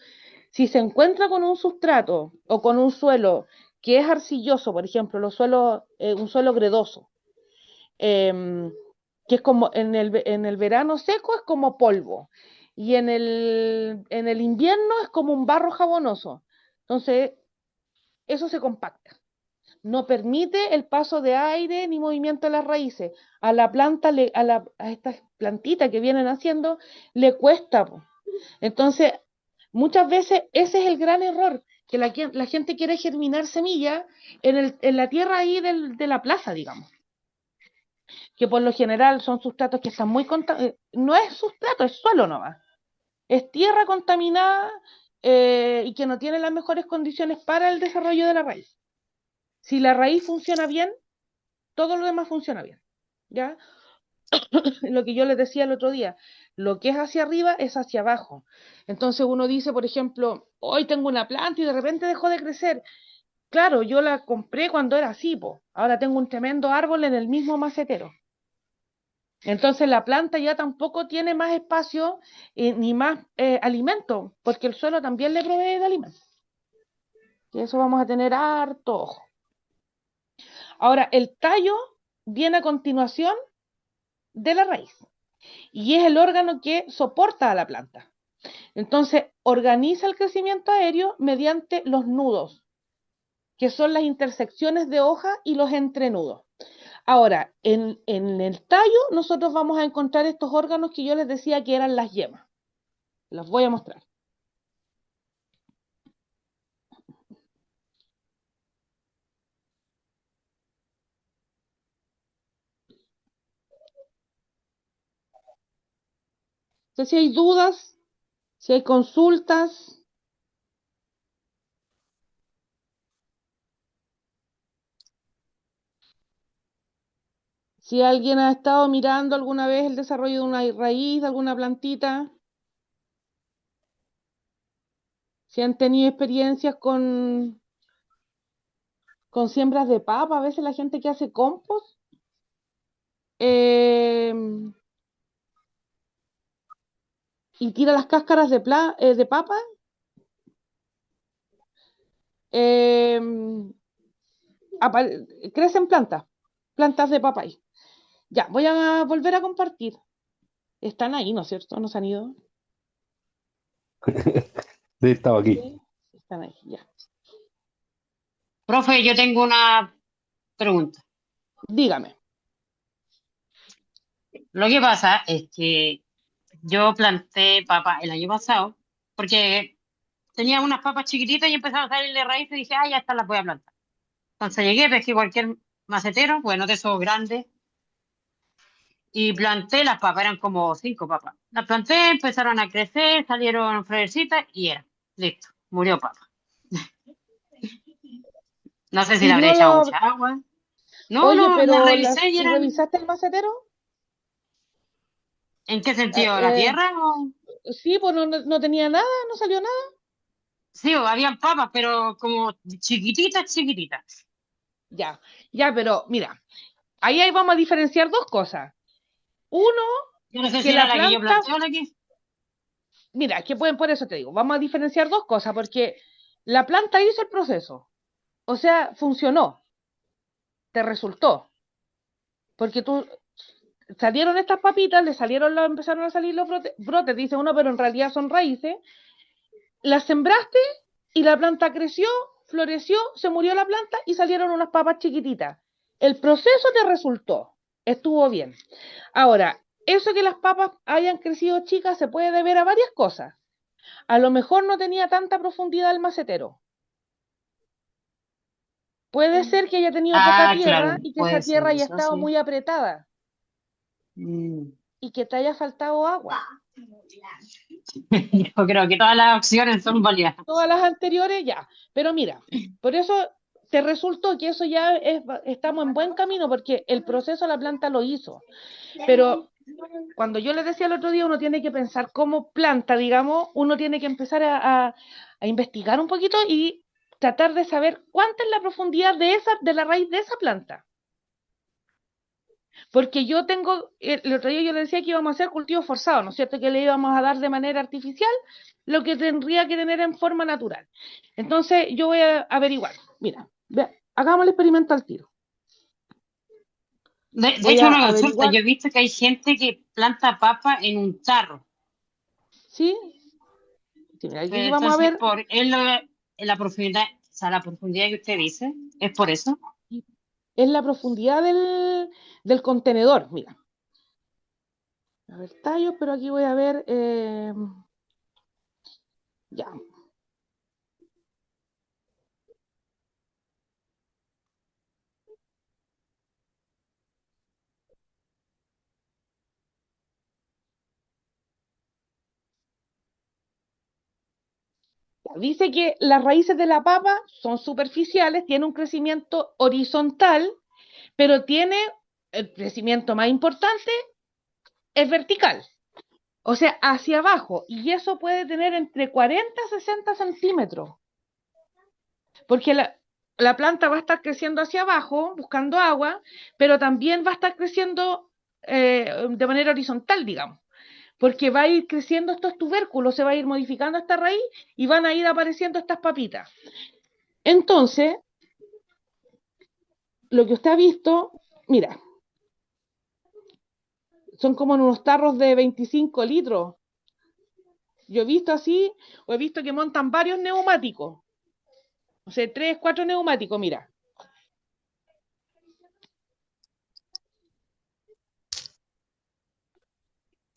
si se encuentra con un sustrato o con un suelo que es arcilloso, por ejemplo, un suelo gredoso, que es como en el verano seco es como polvo, y en el invierno es como un barro jabonoso. Entonces, eso se compacta. No permite el paso de aire ni movimiento de las raíces. A la planta, a estas plantitas que vienen haciendo, le cuesta. Entonces, muchas veces ese es el gran error, que la gente quiere germinar semillas en la tierra ahí de la plaza, digamos, que por lo general son sustratos que están muy contaminados. No es sustrato, es suelo nomás. Es tierra contaminada y que no tiene las mejores condiciones para el desarrollo de la raíz. Si la raíz funciona bien, todo lo demás funciona bien, ¿ya? Lo que yo les decía el otro día, lo que es hacia arriba es hacia abajo. Entonces uno dice, por ejemplo, hoy tengo una planta y de repente dejó de crecer. Claro, yo la compré cuando era así, ahora tengo un tremendo árbol en el mismo macetero. Entonces la planta ya tampoco tiene más espacio ni más alimento, porque el suelo también le provee de alimento. Y eso vamos a tener harto ojo. Ahora, el tallo viene a continuación de la raíz y es el órgano que soporta a la planta. Entonces, organiza el crecimiento aéreo mediante los nudos, que son las intersecciones de hoja y los entrenudos. Ahora, en el tallo nosotros vamos a encontrar estos órganos que yo les decía que eran las yemas. Los voy a mostrar. Entonces, si hay dudas, si hay consultas. Si alguien ha estado mirando alguna vez el desarrollo de una raíz, de alguna plantita. Si han tenido experiencias con siembras de papa, a veces la gente que hace compost, eh, y tira las cáscaras de papa, eh, crecen plantas de papa ahí. Ya, voy a volver a compartir. Están ahí, ¿no es cierto? ¿No se han ido? Sí, estaba aquí. Sí, están ahí, ya. Profe, yo tengo una pregunta. Dígame. Lo que pasa es que yo planté papa el año pasado porque tenía unas papas chiquititas y empezaron a salir de raíz y dije, ah, ya estas las voy a plantar. Entonces llegué, pesqué cualquier macetero, bueno, de esos grandes, y planté las papas, eran como 5 papas. Las planté, empezaron a crecer, salieron florecitas y era, listo, murió papa. No sé si le Y habré no echado lo... mucha agua. No, Oye, no, las pero revisé y eran, ¿revisaste el macetero? ¿en qué sentido? ¿La tierra o...? Sí, pues no tenía nada, no salió nada. Sí, habían papas, pero como chiquititas, chiquititas. Ya, ya, pero mira, ahí vamos a diferenciar dos cosas. Uno, Yo no sé que si era la la que yo planta, planté o la que... mira, que pueden, por eso te digo, vamos a diferenciar dos cosas, porque la planta hizo el proceso, o sea, funcionó, te resultó, porque tú salieron estas papitas, empezaron a salir los brotes, dice uno, pero en realidad son raíces, las sembraste y la planta creció, floreció, se murió la planta y salieron unas papas chiquititas. El proceso te resultó, estuvo bien. Ahora, eso que las papas hayan crecido chicas se puede deber a varias cosas. A lo mejor no tenía tanta profundidad el macetero. Puede ser que haya tenido poca Ah, tierra claro, y que esa puede ser tierra haya eso, estado sí. muy apretada Mm. y que te haya faltado agua. Yo creo que todas las opciones son válidas. Todas las anteriores ya. Pero mira, por eso te resultó que eso ya estamos en buen camino porque el proceso la planta lo hizo. Pero cuando yo les decía el otro día, uno tiene que pensar como planta, digamos, uno tiene que empezar a investigar un poquito y tratar de saber cuánta es la profundidad de la raíz de esa planta. Porque yo tengo, el otro día yo le decía que íbamos a hacer cultivo forzado, ¿no es cierto? Que le íbamos a dar de manera artificial lo que tendría que tener en forma natural. Entonces yo voy a averiguar. Mira, hagamos el experimento al tiro. De Voy hecho, a una consulta. averiguar, Yo he visto que hay gente que planta papa en un tarro. ¿sí? Sí, mira, aquí vamos a Entonces, ver, en la profundidad, o sea, la profundidad que usted dice, ¿es por eso? es la profundidad del contenedor. Mira, a ver, tallos, pero aquí voy a ver, ya. Dice que las raíces de la papa son superficiales, tiene un crecimiento horizontal, pero tiene el crecimiento más importante, es vertical, o sea, hacia abajo, y eso puede tener entre 40 y 60 centímetros, porque la planta va a estar creciendo hacia abajo, buscando agua, pero también va a estar creciendo de manera horizontal, digamos, porque va a ir creciendo estos tubérculos, se va a ir modificando esta raíz y van a ir apareciendo estas papitas. Entonces, lo que usted ha visto, mira, son como en unos tarros de 25 litros. Yo he visto así, o he visto que montan varios neumáticos. O sea, 3, 4 neumáticos, mira.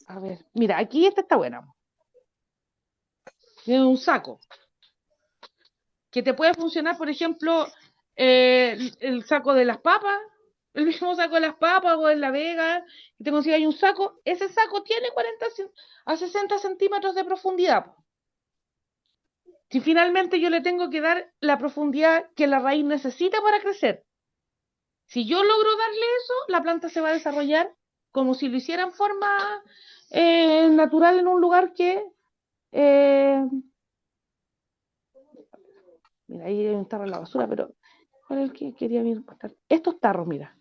A ver, mira, aquí esta está buena. Tiene un saco que te puede funcionar, por ejemplo, el saco de las papas, el mismo saco de las papas o en la Vega, que te consigas un saco. Ese saco tiene 40 a 60 centímetros de profundidad. Si finalmente yo le tengo que dar la profundidad que la raíz necesita para crecer, si yo logro darle eso, la planta se va a desarrollar como si lo hiciera en forma natural en un lugar que... mira, ahí hay un tarro en la basura, pero ¿cuál es el que quería mostrar? Estos tarros, mira.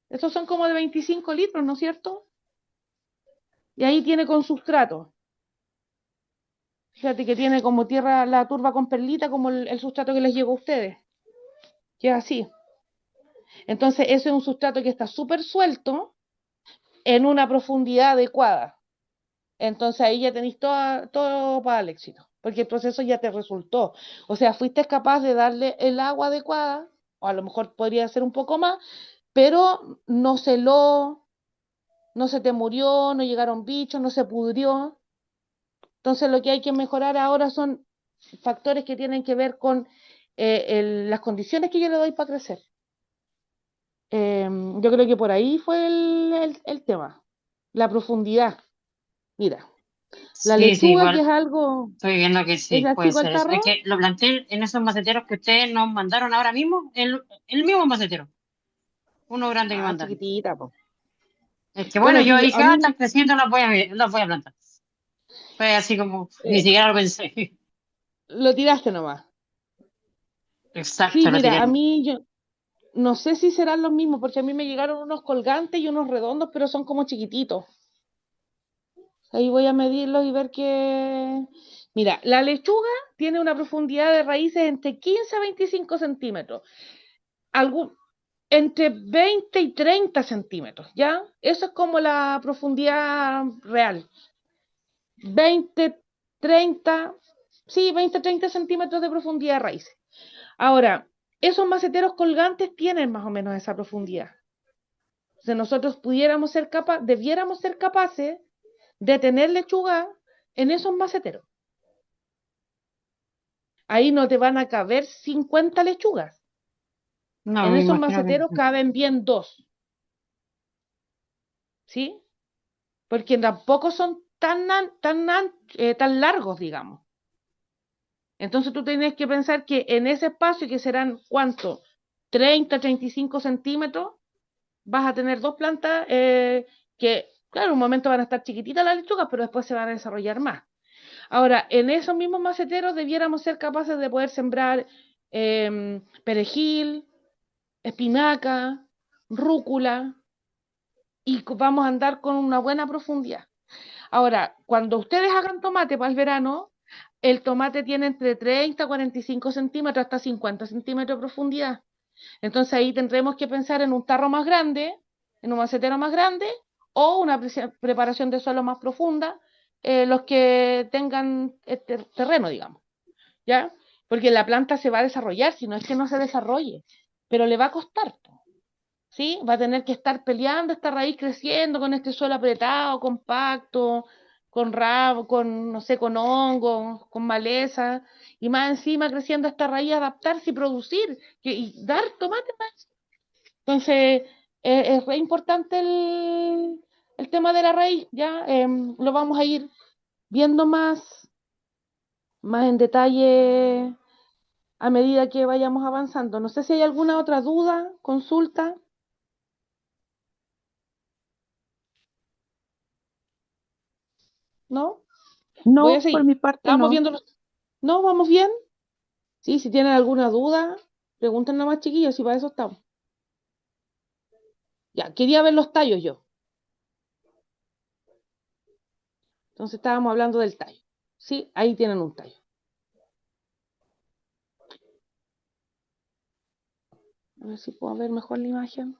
Estos son como de 25 litros, ¿no es cierto? Y ahí tiene con sustrato. Fíjate que tiene como tierra, la turba con perlita, como el sustrato que les llegó a ustedes. Que es así. Entonces, ese es un sustrato que está súper suelto en una profundidad adecuada. Entonces ahí ya tenéis todo para el éxito, porque el proceso ya te resultó. O sea, fuiste capaz de darle el agua adecuada, o a lo mejor podría ser un poco más, pero no celó, no se te murió, no llegaron bichos, no se pudrió. Entonces lo que hay que mejorar ahora son factores que tienen que ver con las condiciones que yo le doy para crecer. Yo creo que por ahí fue el tema, la profundidad. Mira, la Sí, sí, lechuga, que es igual algo, estoy viendo que es sí, la puede chico ser al eso. Es tarro. que lo planté en esos maceteros que ustedes nos mandaron ahora mismo, el mismo macetero, uno grande que Ah, mandaron. chiquitita, po. Es que bueno, Bueno, yo dije, a mí están creciendo, las voy a plantar. Fue así como, ni eh, siquiera lo pensé. lo tiraste nomás. Sí, Exacto, lo mira, tiré a nomás. mí yo no sé si serán los mismos, porque a mí me llegaron unos colgantes y unos redondos, pero son como chiquititos. Ahí voy a medirlos y ver qué. Mira, la lechuga tiene una profundidad de raíces entre 15 a 25 centímetros. Algún, entre 20 y 30 centímetros, ¿ya? Eso es como la profundidad real. 20, 30, sí, 20, 30 centímetros de profundidad de raíces. Ahora, esos maceteros colgantes tienen más o menos esa profundidad. Si nosotros debiéramos ser capaces de tener lechuga en esos maceteros. Ahí no te van a caber 50 lechugas. No, En me esos imagino que maceteros caben bien dos, ¿sí? Porque tampoco son tan largos, digamos. Entonces tú tienes que pensar que en ese espacio, que serán, ¿cuánto? 30, 35 centímetros, vas a tener dos plantas que, claro, en un momento van a estar chiquititas las lechugas, pero después se van a desarrollar más. Ahora, en esos mismos maceteros debiéramos ser capaces de poder sembrar perejil, espinaca, rúcula, y vamos a andar con una buena profundidad. Ahora, cuando ustedes hagan tomate para el verano, el tomate tiene entre 30, 45 centímetros hasta 50 centímetros de profundidad. Entonces ahí tendremos que pensar en un tarro más grande, en un macetero más grande, o una preparación de suelo más profunda, los que tengan terreno, digamos, ¿ya? Porque la planta se va a desarrollar, si no es que no se desarrolle, pero le va a costar, ¿sí? Va a tener que estar peleando esta raíz creciendo con este suelo apretado, compacto, con rabo, con, no sé, con hongos, con maleza, y más encima creciendo esta raíz, adaptarse y producir, y dar tomate más. Entonces, es re importante el tema de la raíz, ¿ya? Lo vamos a ir viendo más en detalle a medida que vayamos avanzando. No sé si hay alguna otra duda, consulta, ¿no? Voy a No, por seguir. mi parte Estamos no. viendo ¿No? ¿Vamos bien? Sí, si tienen alguna duda, pregunten nomás, chiquillos, y para eso estamos. Ya, quería ver los tallos yo. Entonces estábamos hablando del tallo. Sí, ahí tienen un tallo. A ver si puedo ver mejor la imagen.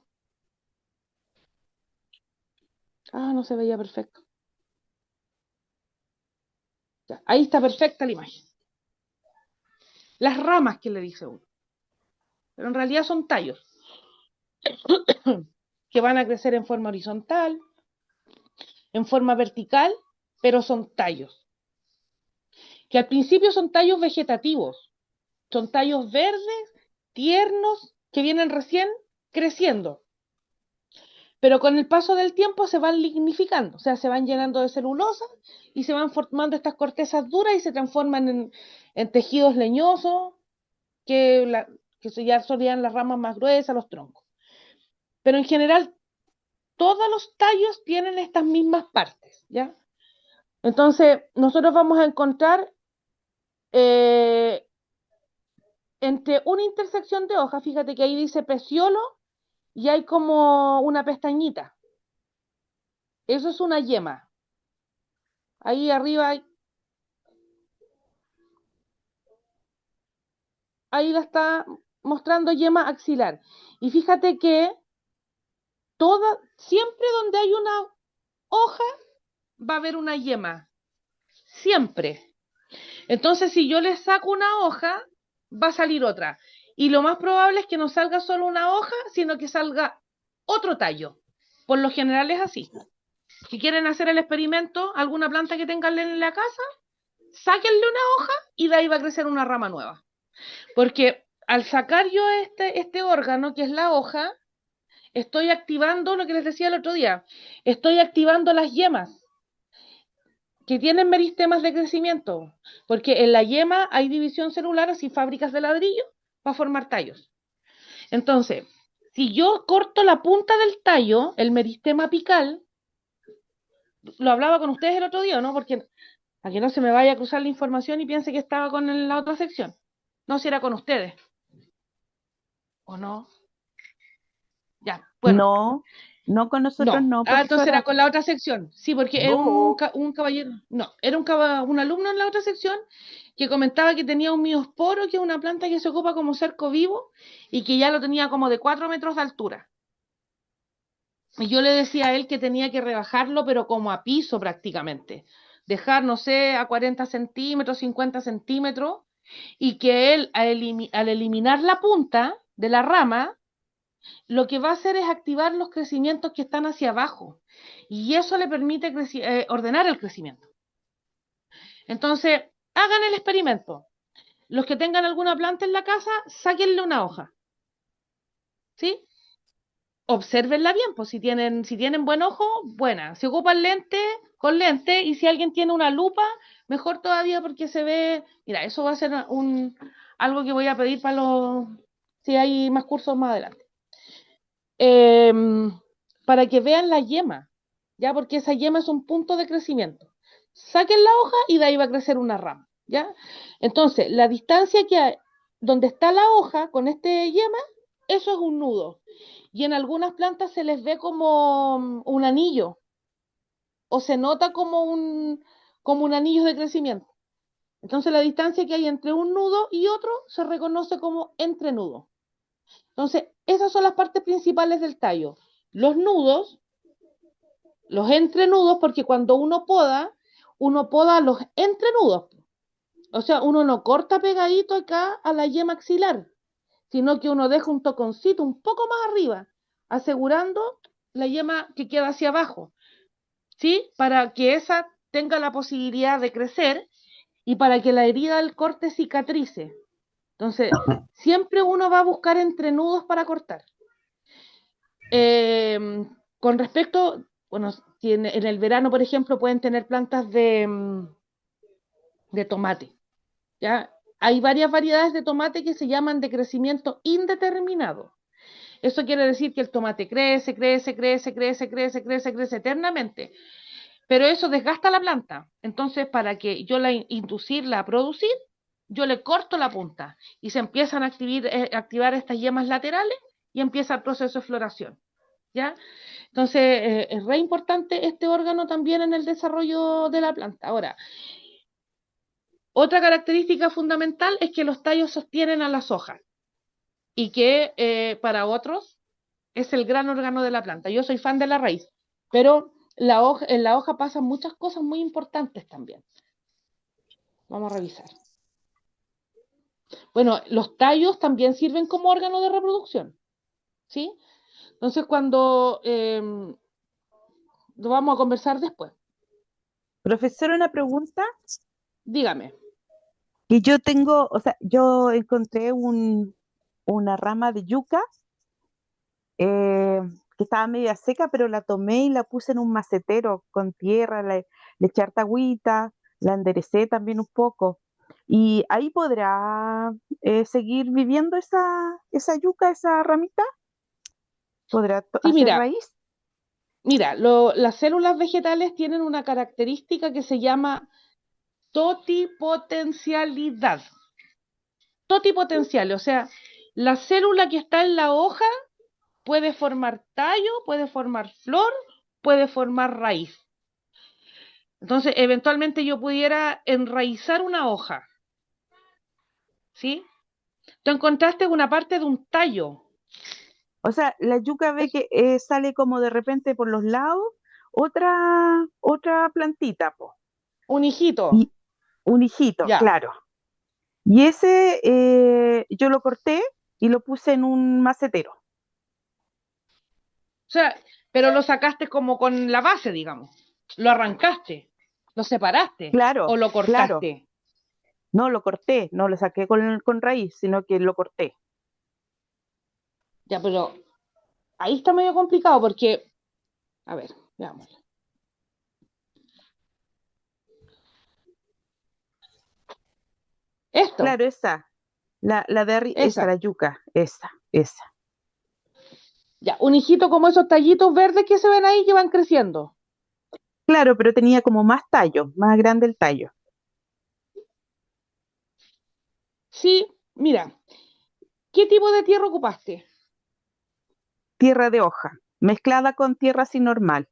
Ah, no se veía perfecto. Ya, ahí está perfecta la imagen. Las ramas que le dice uno. Pero en realidad son tallos que van a crecer en forma horizontal, en forma vertical, pero son tallos. Que al principio son tallos vegetativos, son tallos verdes, tiernos, que vienen recién creciendo. Pero con el paso del tiempo se van lignificando, o sea, se van llenando de celulosa y se van formando estas cortezas duras y se transforman en tejidos leñosos que ya solían las ramas más gruesas, los troncos. Pero en general, todos los tallos tienen estas mismas partes, ¿ya? Entonces, nosotros vamos a encontrar entre una intersección de hojas, fíjate que ahí dice peciolo y hay como una pestañita. Eso es una yema. Ahí arriba ahí la está mostrando yema axilar. Y fíjate que siempre donde hay una hoja va a haber una yema. Siempre. Entonces, si yo le saco una hoja, va a salir otra. Y lo más probable es que no salga solo una hoja, sino que salga otro tallo. Por lo general es así. Si quieren hacer el experimento, alguna planta que tengan en la casa, sáquenle una hoja y de ahí va a crecer una rama nueva. Porque al sacar yo este órgano, que es la hoja, estoy activando lo que les decía el otro día. Estoy activando las yemas que tienen meristemas de crecimiento, porque en la yema hay división celular, así fábricas de ladrillo, para formar tallos. Entonces, si yo corto la punta del tallo, el meristema apical, lo hablaba con ustedes el otro día, ¿no? Porque para que no se me vaya a cruzar la información y piense que estaba con la otra sección. No, si era con ustedes. ¿O no? Ya, bueno. No, con nosotros no, Entonces profesora. era con la otra sección. Sí, porque era No. un caballero. No, era un alumno en la otra sección que comentaba que tenía un miosporo, que es una planta que se ocupa como cerco vivo y que ya lo tenía como de 4 metros de altura. Y yo le decía a él que tenía que rebajarlo, pero como a piso prácticamente. Dejar, no sé, a 40 centímetros, 50 centímetros, y que él, al eliminar la punta de la rama, lo que va a hacer es activar los crecimientos que están hacia abajo. Y eso le permite ordenar el crecimiento. Entonces, hagan el experimento. Los que tengan alguna planta en la casa, sáquenle una hoja. ¿Sí? Obsérvenla bien, pues si tienen buen ojo, buena. Si ocupan lente, con lente, y si alguien tiene una lupa, mejor todavía porque se ve. Mira, eso va a ser algo que voy a pedir si hay más cursos más adelante. Para que vean la yema, ya, porque esa yema es un punto de crecimiento. Saquen la hoja y de ahí va a crecer una rama, ¿ya? Entonces, la distancia que hay, donde está la hoja con este yema, eso es un nudo. Y en algunas plantas se les ve como un anillo, o se nota como un anillo de crecimiento. Entonces, la distancia que hay entre un nudo y otro se reconoce como entrenudo. Entonces, esas son las partes principales del tallo. Los nudos, los entrenudos, porque cuando uno poda los entrenudos. O sea, uno no corta pegadito acá a la yema axilar, sino que uno deja un toconcito un poco más arriba, asegurando la yema que queda hacia abajo, ¿sí? Para que esa tenga la posibilidad de crecer y para que la herida del corte cicatrice. Entonces, siempre uno va a buscar entrenudos para cortar. Con respecto, bueno, si en el verano, por ejemplo, pueden tener plantas de tomate, ¿ya? Hay varias variedades de tomate que se llaman de crecimiento indeterminado. Eso quiere decir que el tomate crece, crece, crece, crece, crece, crece, crece eternamente. Pero eso desgasta la planta. Entonces, para que yo inducirla a producir, yo le corto la punta y se empiezan a activar estas yemas laterales y empieza el proceso de floración, ¿ya? Entonces, es re importante este órgano también en el desarrollo de la planta. Ahora, otra característica fundamental es que los tallos sostienen a las hojas y que para otros es el gran órgano de la planta. Yo soy fan de la raíz, pero en la hoja pasan muchas cosas muy importantes también. Vamos a revisar. Bueno, los tallos también sirven como órgano de reproducción, ¿sí? Entonces, cuando lo vamos a conversar después. Profesor, una pregunta Dígame. que yo tengo, o sea, yo encontré una rama de yuca eh, que estaba media seca, pero la tomé y la puse en un macetero con tierra, le eché harta agüita, la enderecé también un poco. Y ahí podrá seguir viviendo esa yuca, esa ramita, podrá Sí, hacer raíz. mira, las células vegetales tienen una característica que se llama totipotencialidad. Totipotencial, o sea, la célula que está en la hoja puede formar tallo, puede formar flor, puede formar raíz. Entonces, eventualmente yo pudiera enraizar una hoja, ¿sí? Tú encontraste una parte de un tallo. O sea, la yuca ve que sale como de repente por los lados otra plantita, po, Un hijito, y un hijito, ya. claro. Y ese yo lo corté y lo puse en un macetero. O sea, pero lo sacaste como con la base, digamos. Lo arrancaste, lo separaste o Claro, lo claro. cortaste. No lo corté, no lo saqué con raíz, sino que lo corté. Ya, pero ahí está medio complicado porque, a ver, veamos. Esto, Claro, la de arriba, esa, esa. la yuca, esa. Ya, un hijito como esos tallitos verdes que se ven ahí que van creciendo. Claro, pero tenía como más tallo, más grande el tallo. Sí, mira, ¿qué tipo de tierra ocupaste? Tierra de hoja, mezclada con tierra así normal.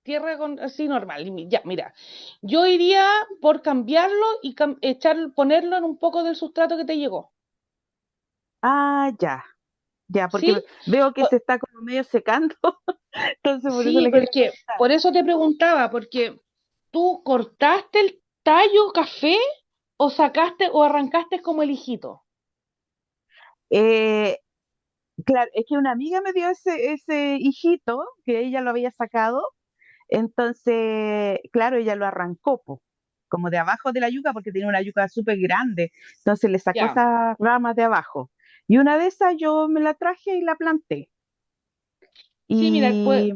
Tierra así normal. Ya, mira, yo iría por cambiarlo y ponerlo en un poco del sustrato que te llegó. Ah, ya, porque ¿Sí? veo que O- se está como medio secando, entonces por eso Sí, le quería porque preguntar. por eso te preguntaba, porque tú cortaste el tallo café o sacaste o arrancaste como el hijito. Eh, claro, es que una amiga me dio ese hijito que ella lo había sacado. Entonces, claro, ella lo arrancó, po, como de abajo de la yuca, porque tenía una yuca súper grande. Entonces le sacó Ya. esas ramas de abajo. Y una de esas yo me la traje y la planté. Sí, mira, Y,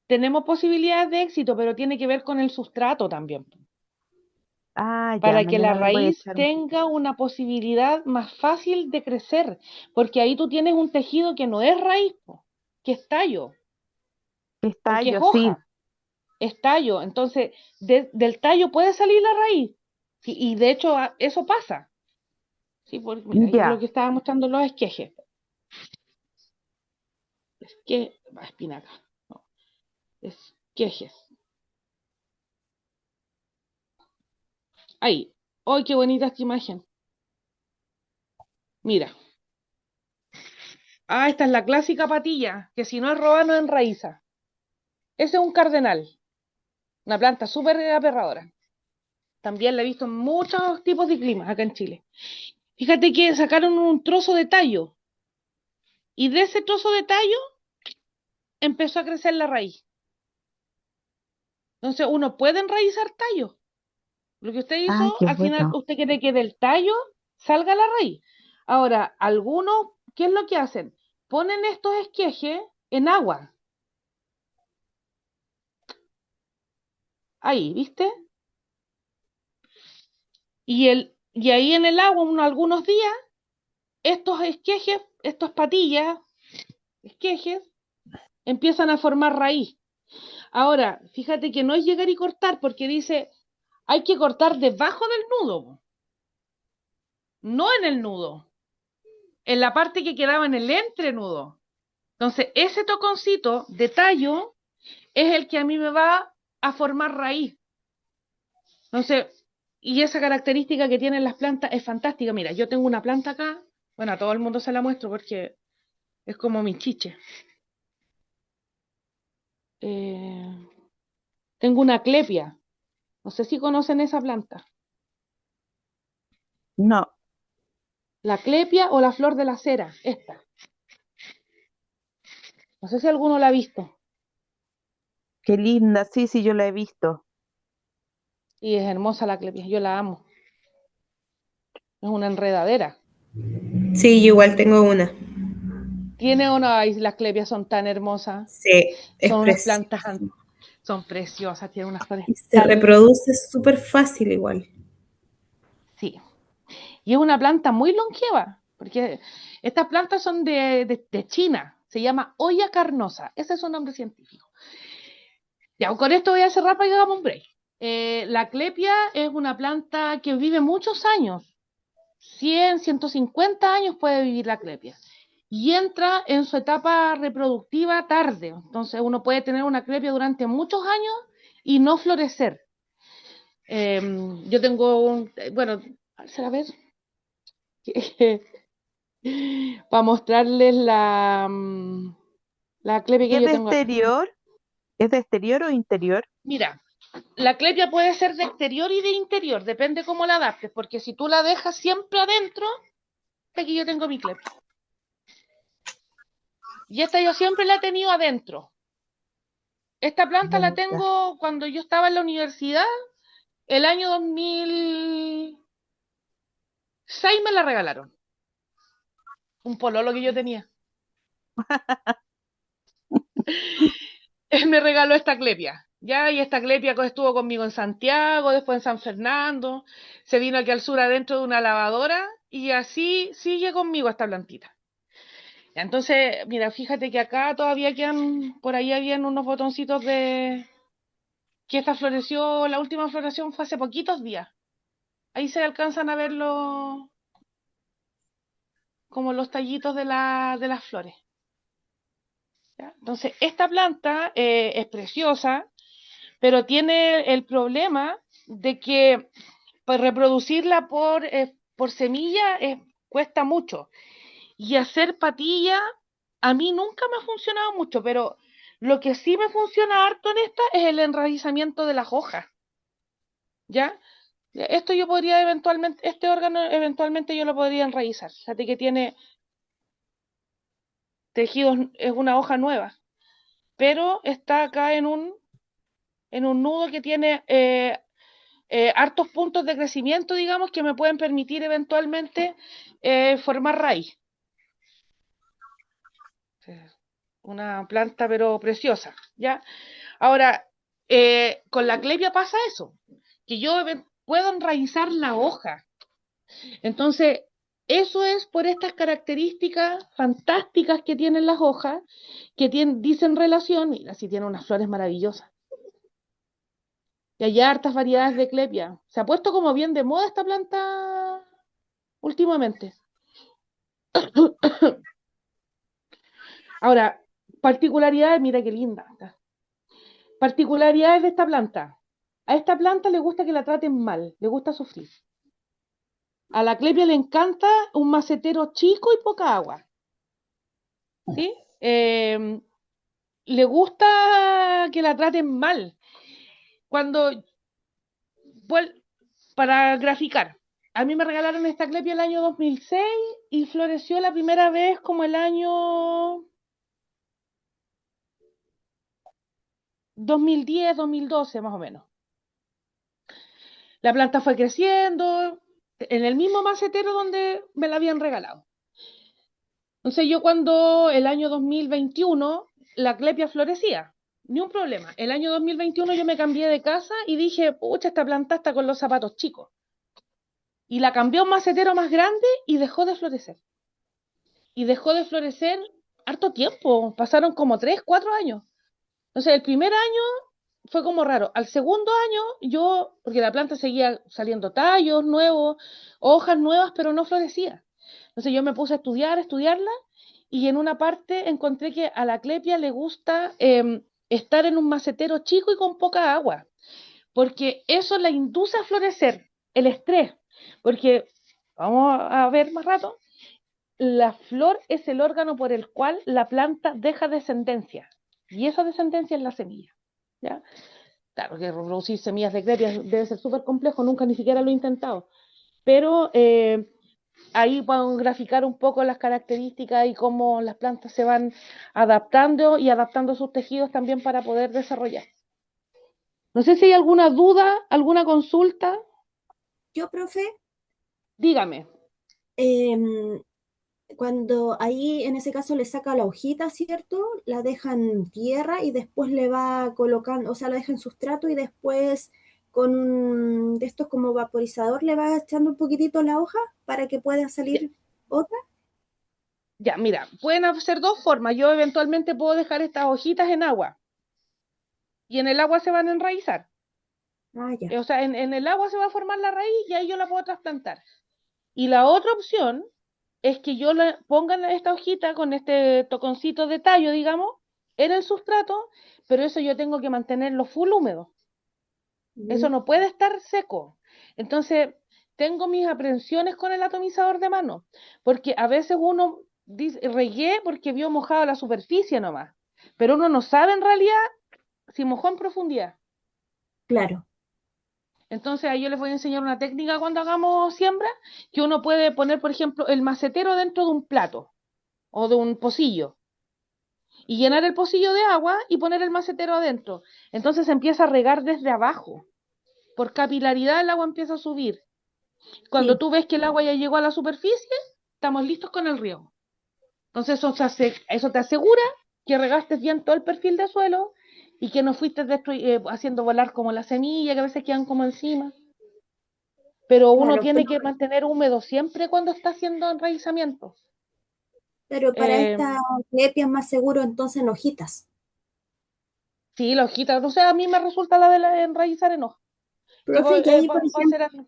tenemos posibilidades de éxito, pero tiene que ver con el sustrato también. ya, Para que la mañana les voy a raíz echar un... tenga una posibilidad más fácil de crecer, porque ahí tú tienes un tejido que no es raíz, po, que es tallo, porque es Estallo, sí, hoja, es tallo. Entonces, del tallo puede salir la raíz. Sí, y de hecho, eso pasa. Sí, porque mira, ahí lo ya. que estaba mostrando los esquejes. Espinaca. No, esquejes. Ahí. ¡Ay, qué bonita esta imagen! Mira. Ah, esta es la clásica patilla, que si no es roba no enraiza. Ese es un cardenal, una planta súper aperradora. También la he visto en muchos tipos de climas acá en Chile. Fíjate que sacaron un trozo de tallo y de ese trozo de tallo empezó a crecer la raíz. Entonces uno puede enraizar tallo. Lo que usted Ay, hizo, qué al final bueno. usted quiere que del tallo salga la raíz. Ahora, algunos, ¿qué es lo que hacen? Ponen estos esquejes en agua. Ahí, ¿viste? Y ahí en el agua, algunos días, estos esquejes, estas patillas, esquejes, empiezan a formar raíz. Ahora, fíjate que no es llegar y cortar, porque dice, hay que cortar debajo del nudo, no en el nudo, en la parte que quedaba en el entrenudo. Entonces, ese toconcito de tallo es el que a mí me va a formar raíz. Entonces, y esa característica que tienen las plantas es fantástica. Mira, yo tengo una planta acá, bueno, a todo el mundo se la muestro porque es como mi chiche. Eh, tengo una clepia. No sé si conocen esa planta. No, La clepia o la flor de la cera, esta. No sé si alguno la ha visto. Qué linda, sí, sí, yo la he visto. Y es hermosa la clepia, yo la amo. Es una enredadera. Sí, yo igual tengo una. Tiene una, ay, las clepias son tan hermosas. Sí, es Son unas plantas, precioso. son preciosas, tienen unas flores Y se tan reproduce súper fácil igual. sí. Y es una planta muy longeva, porque estas plantas son de China, se llama Hoya carnosa, ese es su nombre científico. Ya, con esto voy a cerrar para que hagamos un break. La clepia es una planta que vive muchos años, 100, 150 años puede vivir la clepia. Y entra en su etapa reproductiva tarde, entonces uno puede tener una clepia durante muchos años y no florecer. Yo tengo bueno, a ver, para mostrarles la clepia ¿Y que es yo de tengo acá. exterior? ¿Es de exterior o interior? Mira, la clepia puede ser de exterior y de interior, depende cómo la adaptes, porque si tú la dejas siempre adentro, aquí yo tengo mi clepia. Y esta yo siempre la he tenido adentro. Esta planta la Bonita. tengo cuando yo estaba en la universidad, el año 2006 me la regalaron. Un pololo que yo tenía. Él me regaló esta clepia. Ya, y esta clepia estuvo conmigo en Santiago, después en San Fernando, se vino aquí al sur adentro de una lavadora y así sigue conmigo esta plantita. Entonces, mira, fíjate que acá todavía quedan, por ahí habían unos botoncitos de que esta floreció, la última floración fue hace poquitos días. Ahí se alcanzan a ver como los tallitos de las flores. ¿Ya? Entonces, esta planta es preciosa, pero tiene el problema de que pues, reproducirla por semilla cuesta mucho. Y hacer patilla a mí nunca me ha funcionado mucho, pero lo que sí me funciona harto en esta es el enraizamiento de las hojas, ¿ya? Esto yo podría eventualmente, este órgano eventualmente yo lo podría enraizar. Fíjate que tiene tejidos, es una hoja nueva, pero está acá en un nudo que tiene hartos puntos de crecimiento, digamos, que me pueden permitir eventualmente formar raíz. Una planta pero preciosa, ¿ya? Ahora, con la clepia pasa eso, que yo puedo enraizar la hoja. Entonces, eso es por estas características fantásticas que tienen las hojas, que dicen relación, mira, si tiene unas flores maravillosas. Y hay hartas variedades de clepia. Se ha puesto como bien de moda esta planta últimamente. Ahora, particularidades, mira qué linda. Particularidades de esta planta. A esta planta le gusta que la traten mal, le gusta sufrir. A la clepia le encanta un macetero chico y poca agua. ¿Sí? Le gusta que la traten mal. Cuando, para graficar, a mí me regalaron esta clepia el año 2006 y floreció la primera vez como el año 2010, 2012 más o menos. La planta fue creciendo en el mismo macetero donde me la habían regalado. Entonces yo cuando el año 2021 la clepia florecía, ni un problema. El año 2021 yo me cambié de casa y dije, pucha, esta planta está con los zapatos chicos. Y la cambié a un macetero más grande y dejó de florecer. Y dejó de florecer harto tiempo, pasaron como 3, 4 años. Entonces el primer año fue como raro. Al segundo año porque la planta seguía saliendo tallos nuevos, hojas nuevas, pero no florecía. Entonces yo me puse a estudiarla, y en una parte encontré que a la clepia le gusta estar en un macetero chico y con poca agua, porque eso la induce a florecer, el estrés, porque vamos a ver más rato, la flor es el órgano por el cual la planta deja descendencia, y esa descendencia es la semilla, ¿ya? Claro que reproducir semillas de clepia debe ser súper complejo, nunca ni siquiera lo he intentado, pero ahí pueden graficar un poco las características y cómo las plantas se van adaptando y adaptando sus tejidos también para poder desarrollar. No sé si hay alguna duda, alguna consulta. Yo, profe, Dígame. em, cuando ahí en ese caso le saca la hojita, ¿cierto? La deja en tierra y después le va colocando, o sea, la deja en sustrato y después con un de estos como vaporizador le va echando un poquitito la hoja para que pueda Ya, salir otra. ya, mira, pueden hacer dos formas. Yo eventualmente puedo dejar estas hojitas en agua y en el agua se van a enraizar. Ah, ya. O sea, en el agua se va a formar la raíz y ahí yo la puedo trasplantar. Y la otra opción es que yo le ponga esta hojita con este toconcito de tallo, digamos, en el sustrato, pero eso yo tengo que mantenerlo full húmedo. Eso no puede estar seco. Entonces, tengo mis aprensiones con el atomizador de mano, porque a veces uno dice, regué porque vio mojada la superficie nomás, pero uno no sabe en realidad si mojó en profundidad. Claro. Entonces, ahí yo les voy a enseñar una técnica cuando hagamos siembra, que uno puede poner, por ejemplo, el macetero dentro de un plato o de un pocillo y llenar el pocillo de agua y poner el macetero adentro. Entonces se empieza a regar desde abajo. Por capilaridad el agua empieza a subir. Cuando Sí. tú ves que el agua ya llegó a la superficie, estamos listos con el riego. Entonces eso te asegura que regaste bien todo el perfil de suelo y que no fuiste haciendo volar como la semilla, que a veces quedan como encima. Pero uno Claro, tiene que mantener húmedo siempre cuando está haciendo enraizamiento. pero para Eh, esta clepia es más seguro entonces en hojitas. sí, la hojita, no sé, a mí me resulta la de enraizar en hoja. Que Profe, y ahí, por va a ser ejemplo,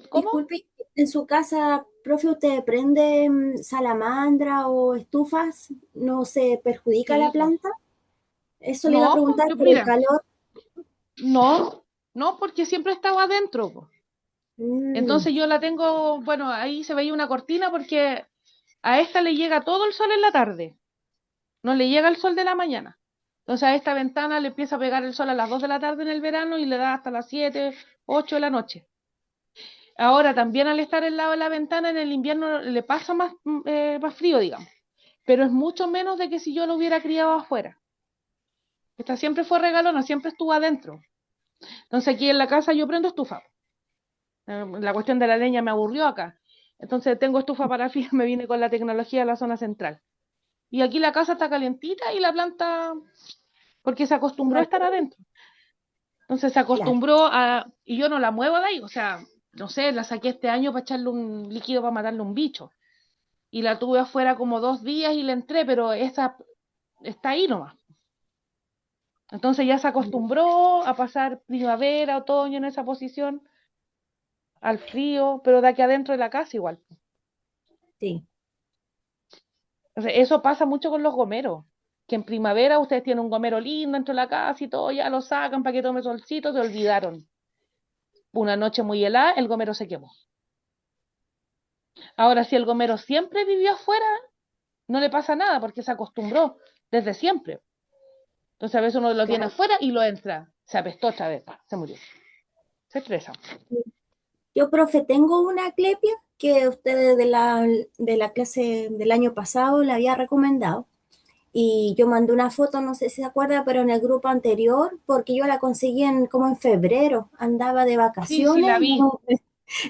¿cómo? disculpe, en su casa, profe, ¿usted prende salamandra o estufas? ¿No se perjudica la Sí, pues. planta? Eso le iba a No, pues, preguntar por el mira, calor. no, no, porque siempre estaba adentro, pues. Mm, Entonces yo la tengo, bueno, ahí se veía una cortina porque a esta le llega todo el sol en la tarde, no le llega el sol de la mañana. Entonces a esta ventana le empieza a pegar el sol a las 2 de la tarde en el verano y le da hasta las 7, 8 de la noche. Ahora también al estar al lado de la ventana en el invierno le pasa más frío, digamos, pero es mucho menos de que si yo lo hubiera criado afuera. Esta siempre fue regalona, siempre estuvo adentro. Entonces aquí en la casa yo prendo estufa. La cuestión de la leña me aburrió acá. Entonces tengo estufa parafina, me vine con la tecnología de la zona central. Y aquí la casa está calientita y la planta, porque se acostumbró a estar adentro. Entonces se claro. acostumbró y yo no la muevo de ahí, o sea, no sé, la saqué este año para echarle un líquido para matarle un bicho. Y la tuve afuera como 2 días y la entré, pero esa está ahí nomás. Entonces ya se acostumbró a pasar primavera, otoño en esa posición, al frío, pero de aquí adentro de la casa igual. Sí, O sea, eso pasa mucho con los gomeros, que en primavera ustedes tienen un gomero lindo dentro de la casa y todo, ya lo sacan para que tome solcito, se olvidaron. Una noche muy helada, el gomero se quemó. Ahora, si el gomero siempre vivió afuera, no le pasa nada porque se acostumbró desde siempre. Entonces a veces uno lo tiene claro. afuera y lo entra. Se apestó otra vez, se murió. Se estresa. Yo, profe, tengo una clepia que usted de la clase del año pasado la había recomendado. Y yo mandé una foto, no sé si se acuerda, pero en el grupo anterior, porque yo la conseguí como en febrero. Andaba de Sí, sí, vacaciones la y vi.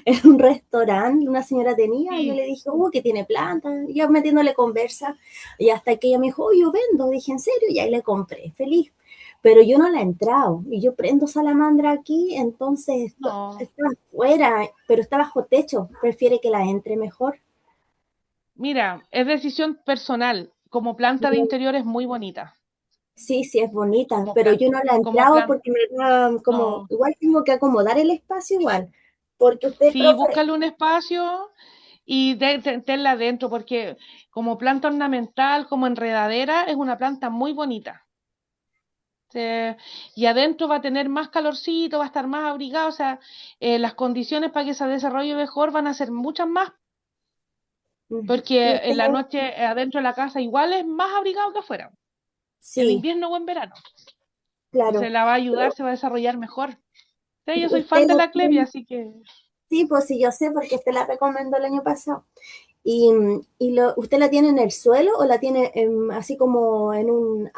en un restaurante, una señora tenía, y yo Sí. le dije, que tiene planta, y yo metiéndole conversa, y hasta que ella me dijo, yo vendo, dije, ¿en serio? Y ahí le compré, feliz. Pero yo no la he entrado, y yo prendo salamandra aquí, entonces No. está afuera, pero está bajo techo, prefiere que la entre mejor. Mira, es decisión personal. Como planta de interior es muy bonita. Sí, sí, es bonita, Como pero planta, yo no la he como entrado planta. porque me da como, No. igual tengo que acomodar el espacio igual, porque usted, Sí, profe, búscale un espacio y tenla adentro, porque como planta ornamental, como enredadera, es una planta muy bonita. Y adentro va a tener más calorcito, va a estar más abrigado, o sea, las condiciones para que se desarrolle mejor van a ser muchas más, y porque usted, en la noche adentro de la casa igual es más abrigado que afuera, en sí, invierno o en verano. claro, Entonces la va a ayudar, pero se va a desarrollar mejor. Sí, yo soy usted fan de la la Clevia, tiene, así que sí, pues sí, yo sé, porque usted la recomendó el año pasado. Y, ¿usted la tiene en el suelo o la tiene así como en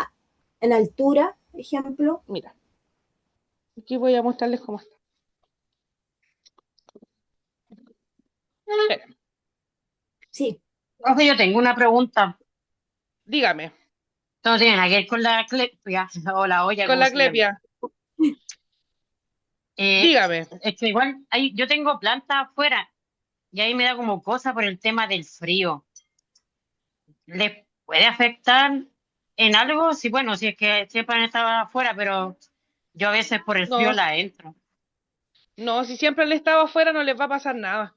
altura, ejemplo? mira. Aquí voy a mostrarles cómo está. Espera, Sí, Profe, yo tengo una pregunta. dígame, Esto no tiene nada que ver con la clepia o la olla, con como la se llama. clepia, Eh, dígame. es que igual yo tengo plantas afuera y ahí me da como cosa por el tema del frío. ¿Les puede afectar en algo? Sí, bueno, si es que siempre han estado afuera, pero yo a veces por el frío No, la entro. no, si siempre han estado afuera no les va a pasar nada.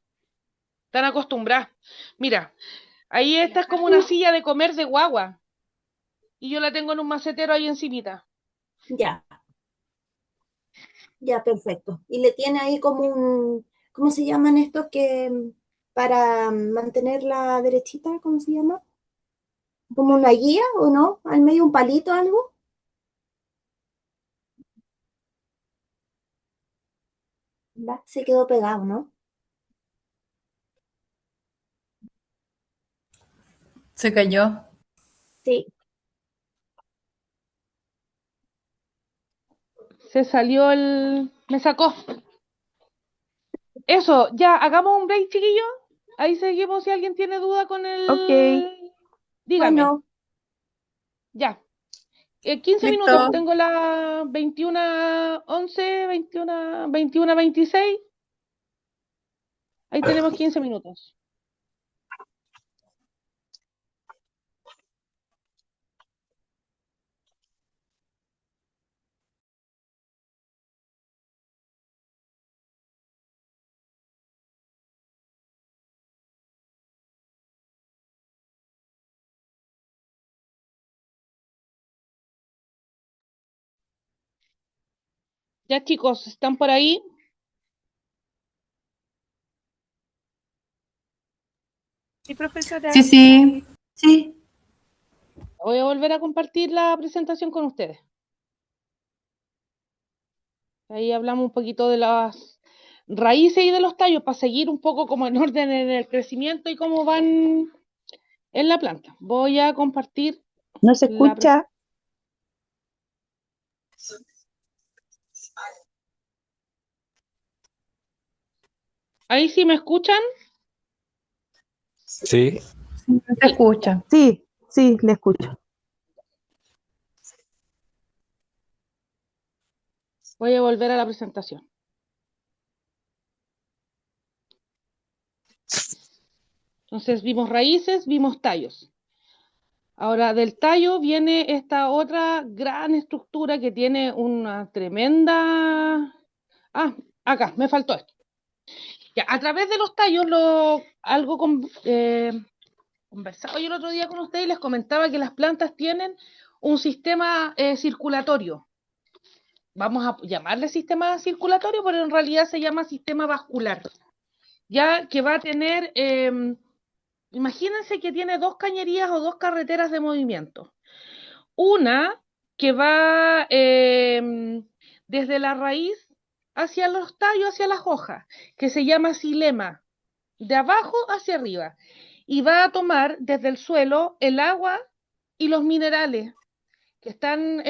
Están acostumbradas. Mira, ahí esta es como una silla de comer de guagua. Y yo la tengo en un macetero ahí encimita. ya, ya, perfecto. Y le tiene ahí como un, ¿cómo se llaman estos que para mantenerla derechita, ¿cómo se llama? ¿Como una guía o no? ¿Al medio un palito algo? Va, se quedó pegado, ¿no? Se cayó. Sí, Se salió el... Me sacó. Eso, ya, hagamos un break, chiquillos. Ahí seguimos si alguien tiene duda con Ok, el... Dígame, bueno, ya. 15 minutos, Listo. tengo las 21:11, 21:26. Ahí tenemos 15 minutos. Ya, chicos, ¿están por ahí? Sí, profesora. Sí, sí. Sí. Voy a volver a compartir la presentación con ustedes. Ahí hablamos un poquito de las raíces y de los tallos para seguir un poco como en orden en el crecimiento y cómo van en la planta. Voy a compartir no se la presentación. escucha. Ahí sí me escuchan. Sí, No se escucha. Sí, sí, le escucho. Voy a volver a la presentación. Entonces vimos raíces, vimos tallos. Ahora del tallo viene esta otra gran estructura que tiene una tremenda... Ah, acá, me faltó esto. Ya, a través de los tallos, conversaba yo el otro día con ustedes y les comentaba que las plantas tienen un sistema circulatorio. Vamos a llamarle sistema circulatorio, pero en realidad se llama sistema vascular. Ya que va a tener, imagínense que tiene dos cañerías o dos carreteras de movimiento. Una que va desde la raíz hacia los tallos, hacia las hojas, que se llama xilema, de abajo hacia arriba, y va a tomar desde el suelo el agua y los minerales que están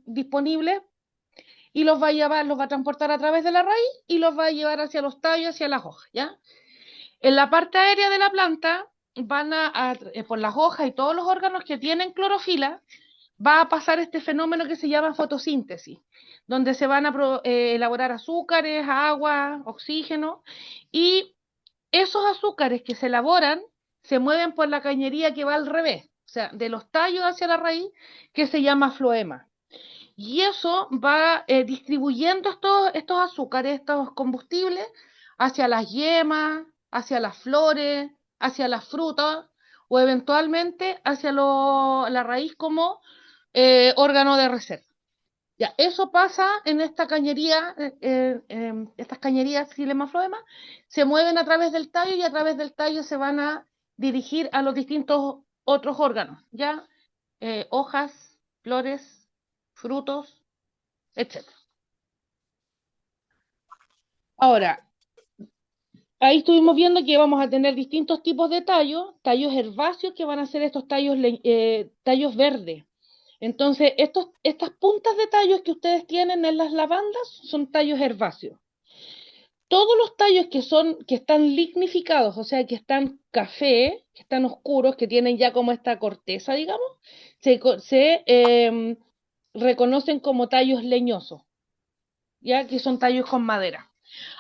disponibles y los va a llevar, los va a transportar a través de la raíz y los va a llevar hacia los tallos, hacia las hojas, ¿ya? En la parte aérea de la planta por las hojas y todos los órganos que tienen clorofila, va a pasar este fenómeno que se llama fotosíntesis, donde se van a elaborar azúcares, agua, oxígeno, y esos azúcares que se elaboran se mueven por la cañería que va al revés, o sea, de los tallos hacia la raíz, que se llama floema. Y eso va distribuyendo estos azúcares, estos combustibles, hacia las yemas, hacia las flores, hacia las frutas o eventualmente hacia la raíz como órgano de reserva. Ya, eso pasa en esta cañería, estas cañerías xilema floema, se mueven a través del tallo y a través del tallo se van a dirigir a los distintos otros órganos, ya, hojas, flores, frutos, etcétera. Ahora, ahí estuvimos viendo que vamos a tener distintos tipos de tallos herbáceos que van a ser estos tallos verdes. Entonces, estas puntas de tallos que ustedes tienen en las lavandas son tallos herbáceos. Todos los tallos que están lignificados, o sea, que están café, que están oscuros, que tienen ya como esta corteza, digamos, se reconocen como tallos leñosos, ya que son tallos con madera.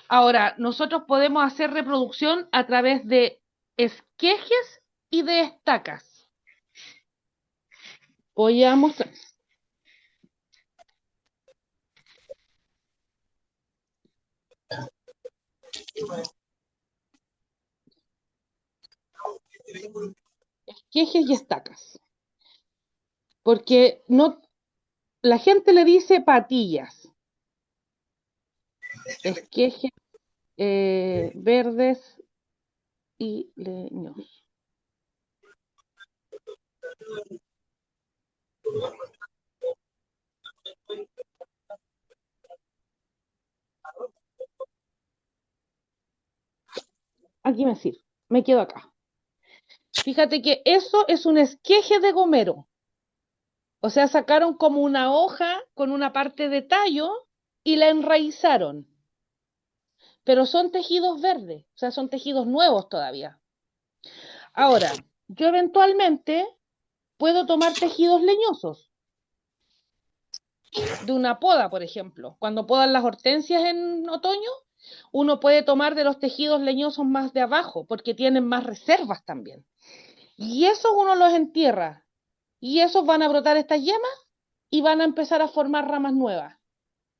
Ahora, nosotros podemos hacer reproducción a través de esquejes y de estacas. Voy a mostrar. Esquejes y estacas. Porque no, la gente le dice patillas. Esquejes verdes y leños. Aquí me sirve, me quedo acá. Fíjate que eso es un esqueje de gomero. O sea, sacaron como una hoja con una parte de tallo y la enraizaron. Pero son tejidos verdes, o sea, son tejidos nuevos todavía. Ahora, yo eventualmente puedo tomar tejidos leñosos de una poda, por ejemplo. Cuando podan las hortensias en otoño, uno puede tomar de los tejidos leñosos más de abajo, porque tienen más reservas también. Y esos uno los entierra, y esos van a brotar estas yemas y van a empezar a formar ramas nuevas.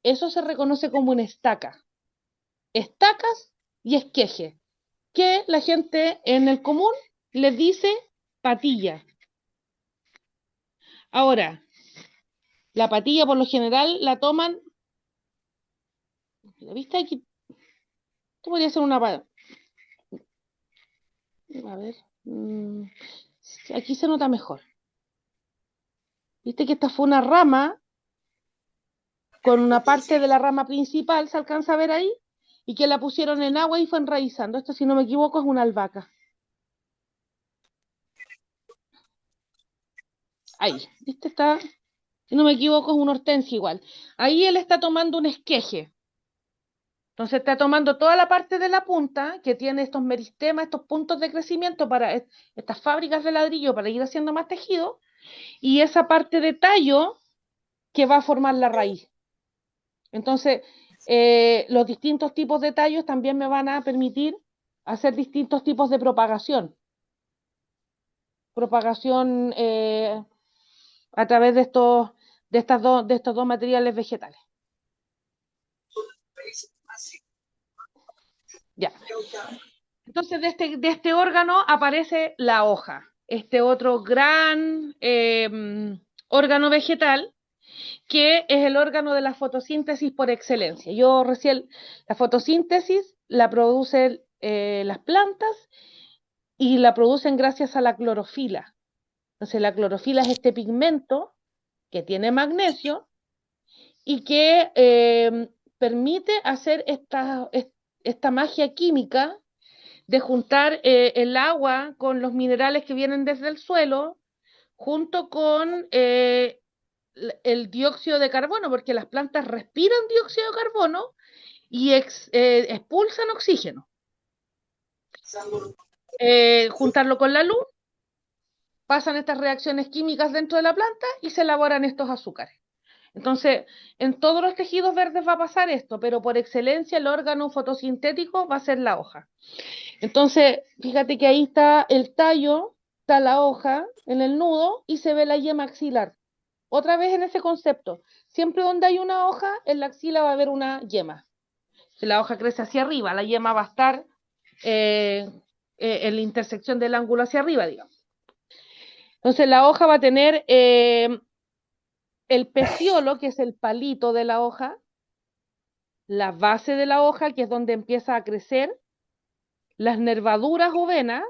Eso se reconoce como una estaca. Estacas y esqueje, que la gente en el común les dice patilla. Ahora, la patilla por lo general la toman, ¿la viste aquí? Esto podría ser una... A ver, aquí se nota mejor. Viste que esta fue una rama, con una parte de la rama principal, se alcanza a ver ahí, y que la pusieron en agua y fue enraizando. Esto, si no me equivoco, es una albahaca. Ahí, ¿viste? Está, si no me equivoco, es una hortensia igual. Ahí él está tomando un esqueje. Entonces está tomando toda la parte de la punta, que tiene estos meristemas, estos puntos de crecimiento para estas fábricas de ladrillo, para ir haciendo más tejido, y esa parte de tallo que va a formar la raíz. Entonces, los distintos tipos de tallos también me van a permitir hacer distintos tipos de propagación. Propagación a través de estos dos materiales vegetales. Ya. Entonces, de este órgano aparece la hoja, este otro gran órgano vegetal, que es el órgano de la fotosíntesis por excelencia. Yo recién, la fotosíntesis la producen las plantas y la producen gracias a la clorofila. Entonces, la clorofila es este pigmento que tiene magnesio y que permite hacer esta magia química de juntar el agua con los minerales que vienen desde el suelo, junto con el dióxido de carbono, porque las plantas respiran dióxido de carbono y expulsan oxígeno. Juntarlo con la luz, pasan estas reacciones químicas dentro de la planta y se elaboran estos azúcares. Entonces, en todos los tejidos verdes va a pasar esto, pero por excelencia el órgano fotosintético va a ser la hoja. Entonces, fíjate que ahí está el tallo, está la hoja en el nudo y se ve la yema axilar. Otra vez en ese concepto, siempre donde hay una hoja, en la axila va a haber una yema. Si la hoja crece hacia arriba, la yema va a estar en la intersección del ángulo hacia arriba, digamos. Entonces la hoja va a tener el peciolo, que es el palito de la hoja, la base de la hoja, que es donde empieza a crecer, las nervaduras o venas,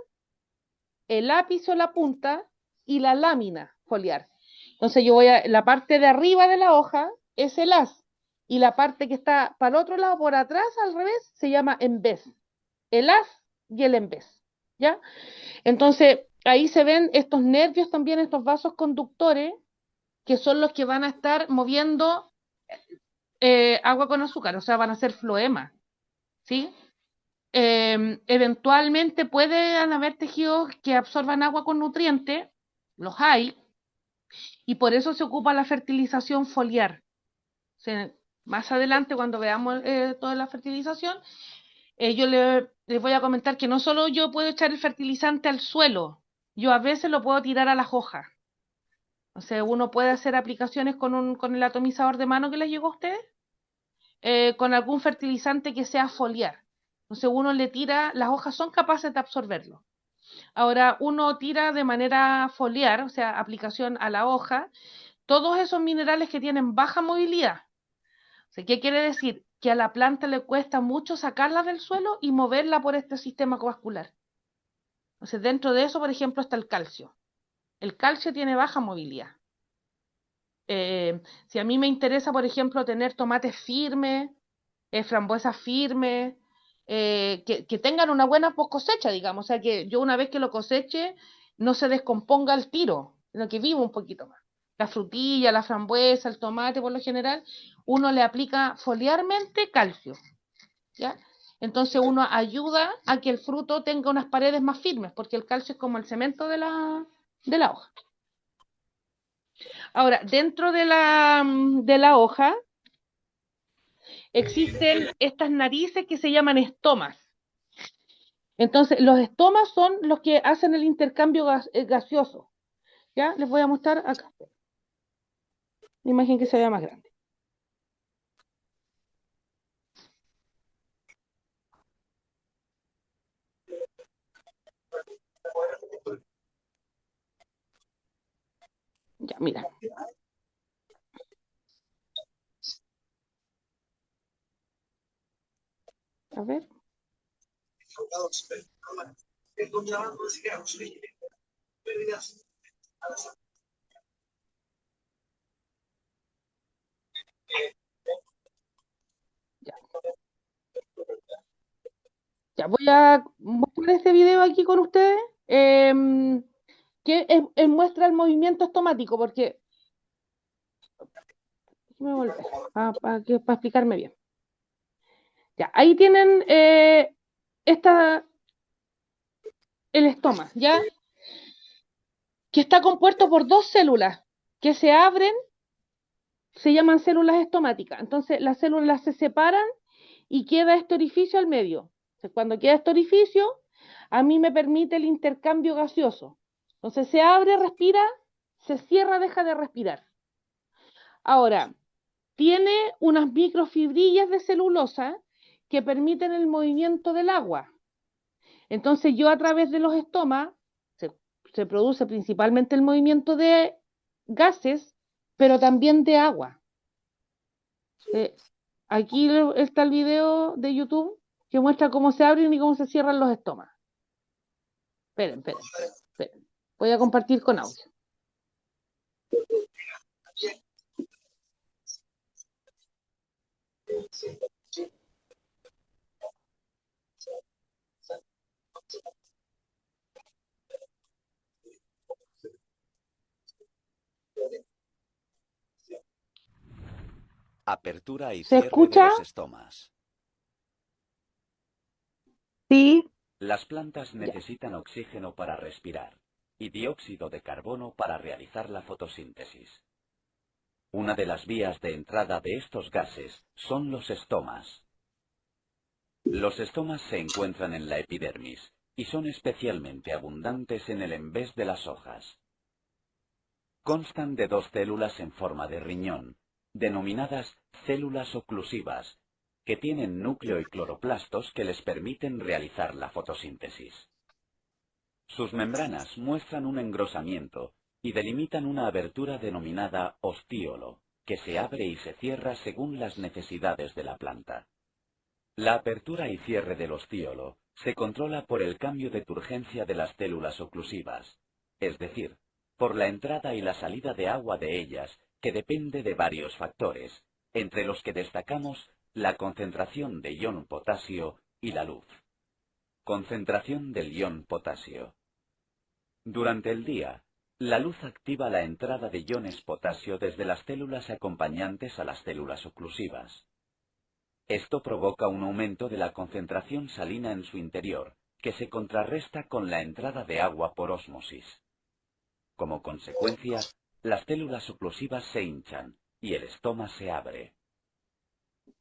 el ápice o la punta y la lámina foliar. Entonces la parte de arriba de la hoja es el haz y la parte que está para el otro lado, por atrás, al revés, se llama embés. El haz y el embés, ¿ya? Entonces ahí se ven estos nervios también, estos vasos conductores que son los que van a estar moviendo agua con azúcar, o sea, van a ser floema, ¿sí? Eventualmente pueden haber tejidos que absorban agua con nutrientes, los hay, y por eso se ocupa la fertilización foliar. O sea, más adelante, cuando veamos toda la fertilización, yo les voy a comentar que no solo yo puedo echar el fertilizante al suelo, yo a veces lo puedo tirar a las hojas. O sea, uno puede hacer aplicaciones con el atomizador de mano que les llegó a ustedes, con algún fertilizante que sea foliar. Entonces uno le tira, las hojas son capaces de absorberlo. Ahora uno tira de manera foliar, o sea, aplicación a la hoja, todos esos minerales que tienen baja movilidad. O sea, ¿qué quiere decir? Que a la planta le cuesta mucho sacarla del suelo y moverla por este sistema vascular. Entonces, dentro de eso, por ejemplo, está el calcio. El calcio tiene baja movilidad. Si a mí me interesa, por ejemplo, tener tomates firmes, frambuesas firmes, que tengan una buena cosecha, digamos, o sea, que yo una vez que lo coseche no se descomponga al tiro, sino que viva un poquito más. La frutilla, la frambuesa, el tomate, por lo general, uno le aplica foliarmente calcio, ¿ya? Entonces uno ayuda a que el fruto tenga unas paredes más firmes, porque el calcio es como el cemento de la hoja. Ahora, dentro de la hoja existen estas narices que se llaman estomas. Entonces, los estomas son los que hacen el intercambio gaseoso. ¿Ya? Les voy a mostrar acá. La imagen que se vea más grande. Ya, mira. A ver. Ya. Ya, voy a mostrar este video aquí con ustedes, que muestra el movimiento estomático, porque déjeme volver para explicarme bien. Ya, ahí tienen el estoma, ¿ya? Que está compuesto por dos células que se abren, se llaman células estomáticas. Entonces, las células se separan y queda este orificio al medio. Entonces, cuando queda este orificio, a mí me permite el intercambio gaseoso. Entonces, se abre, respira, se cierra, deja de respirar. Ahora, tiene unas microfibrillas de celulosa que permiten el movimiento del agua. Entonces, yo a través de los estomas se produce principalmente el movimiento de gases, pero también de agua. Aquí está el video de YouTube que muestra cómo se abren y cómo se cierran los estomas. Esperen. Voy a compartir con audio. Apertura y ¿Se cierre de escucha? los estomas. Sí, Las plantas necesitan oxígeno para respirar y dióxido de carbono para realizar la fotosíntesis. Una de las vías de entrada de estos gases son los estomas. Los estomas se encuentran en la epidermis y son especialmente abundantes en el envés de las hojas. Constan de dos células en forma de riñón, denominadas células oclusivas, que tienen núcleo y cloroplastos que les permiten realizar la fotosíntesis. Sus membranas muestran un engrosamiento y delimitan una abertura denominada ostíolo, que se abre y se cierra según las necesidades de la planta. La apertura y cierre del ostíolo se controla por el cambio de turgencia de las células oclusivas, es decir, por la entrada y la salida de agua de ellas, que depende de varios factores, entre los que destacamos la concentración de ion potasio y la luz. Concentración del ion potasio. Durante el día, La luz activa la entrada de iones potasio desde las células acompañantes a las células oclusivas. Esto provoca un aumento de la concentración salina en su interior, que se contrarresta con la entrada de agua por ósmosis. Como consecuencia, las células oclusivas se hinchan y el estoma se abre.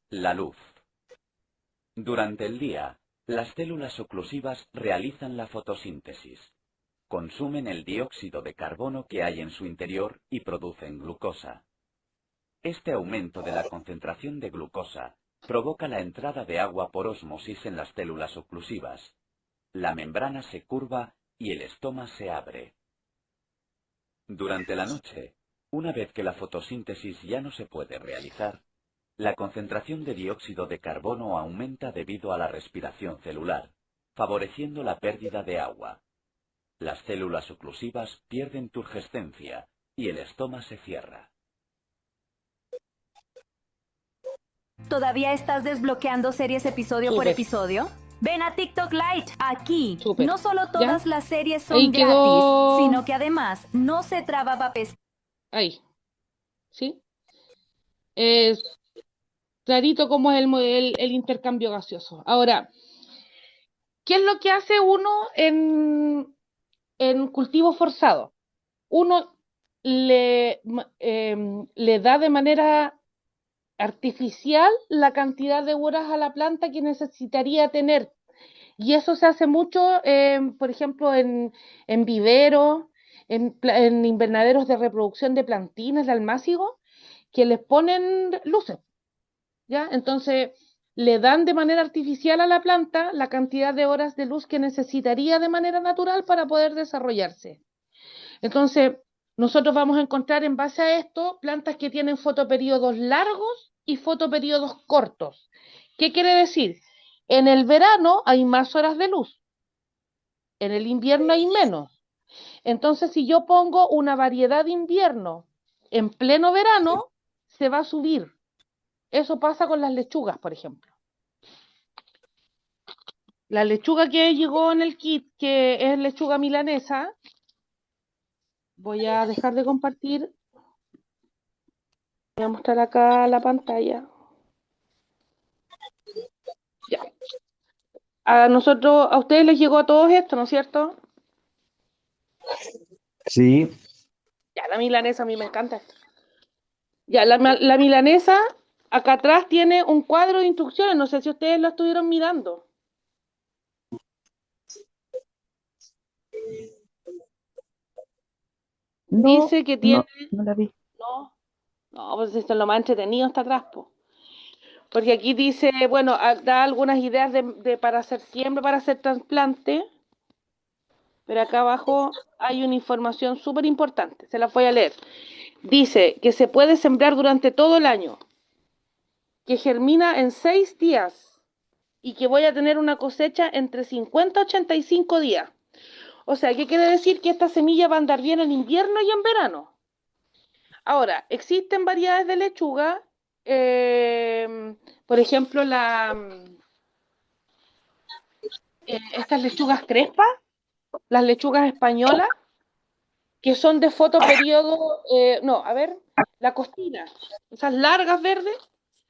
La luz. Durante el día, las células oclusivas realizan la fotosíntesis. Consumen el dióxido de carbono que hay en su interior y producen glucosa. Este aumento de la concentración de glucosa provoca la entrada de agua por ósmosis en las células oclusivas. La membrana se curva y el estoma se abre. Durante la noche, una vez que la fotosíntesis ya no se puede realizar, la concentración de dióxido de carbono aumenta debido a la respiración celular, favoreciendo la pérdida de agua. Las células oclusivas pierden turgescencia y el estoma se cierra. ¿Todavía estás desbloqueando series episodio por Súper. episodio? Ven a TikTok Lite. Aquí, Súper. no solo ¿Ya? todas las series Ahí son quedó. gratis, sino que además no se trababa Ahí. ¿Sí? Es clarito cómo es el intercambio gaseoso. Ahora, ¿qué es lo que hace uno en cultivo forzado? Uno le da de manera artificial la cantidad de horas a la planta que necesitaría tener. Y eso se hace mucho, por ejemplo, en viveros, en invernaderos de reproducción de plantinas, de almácigos, que les ponen luces, ¿ya? Entonces, le dan de manera artificial a la planta la cantidad de horas de luz que necesitaría de manera natural para poder desarrollarse. Entonces, nosotros vamos a encontrar en base a esto plantas que tienen fotoperiodos largos y fotoperiodos cortos. ¿Qué quiere decir? En el verano hay más horas de luz, en el invierno hay menos. Entonces, si yo pongo una variedad de invierno en pleno verano, se va a subir. Eso pasa con las lechugas, por ejemplo. La lechuga que llegó en el kit, que es lechuga milanesa, voy a dejar de compartir. Voy a mostrar acá la pantalla. Ya. A ustedes les llegó a todos esto, ¿no es cierto? Sí, Ya, la milanesa a mí me encanta. Ya, la milanesa, acá atrás tiene un cuadro de instrucciones, no sé si ustedes lo estuvieron mirando. No, Dice que tiene, no la vi. no, pues esto es lo más entretenido está atrás, po. Porque aquí dice, bueno, da algunas ideas para hacer siembra, para hacer trasplante, pero acá abajo hay una información súper importante, se la voy a leer. Dice que se puede sembrar durante todo el año, que germina en 6 días y que voy a tener una cosecha entre 50 y 85 días. O sea, ¿qué quiere decir? Que esta semilla va a andar bien en invierno y en verano. Ahora, existen variedades de lechuga, por ejemplo, estas lechugas crespas, las lechugas españolas, que son de fotoperiodo, no, a ver, la costina, esas largas verdes,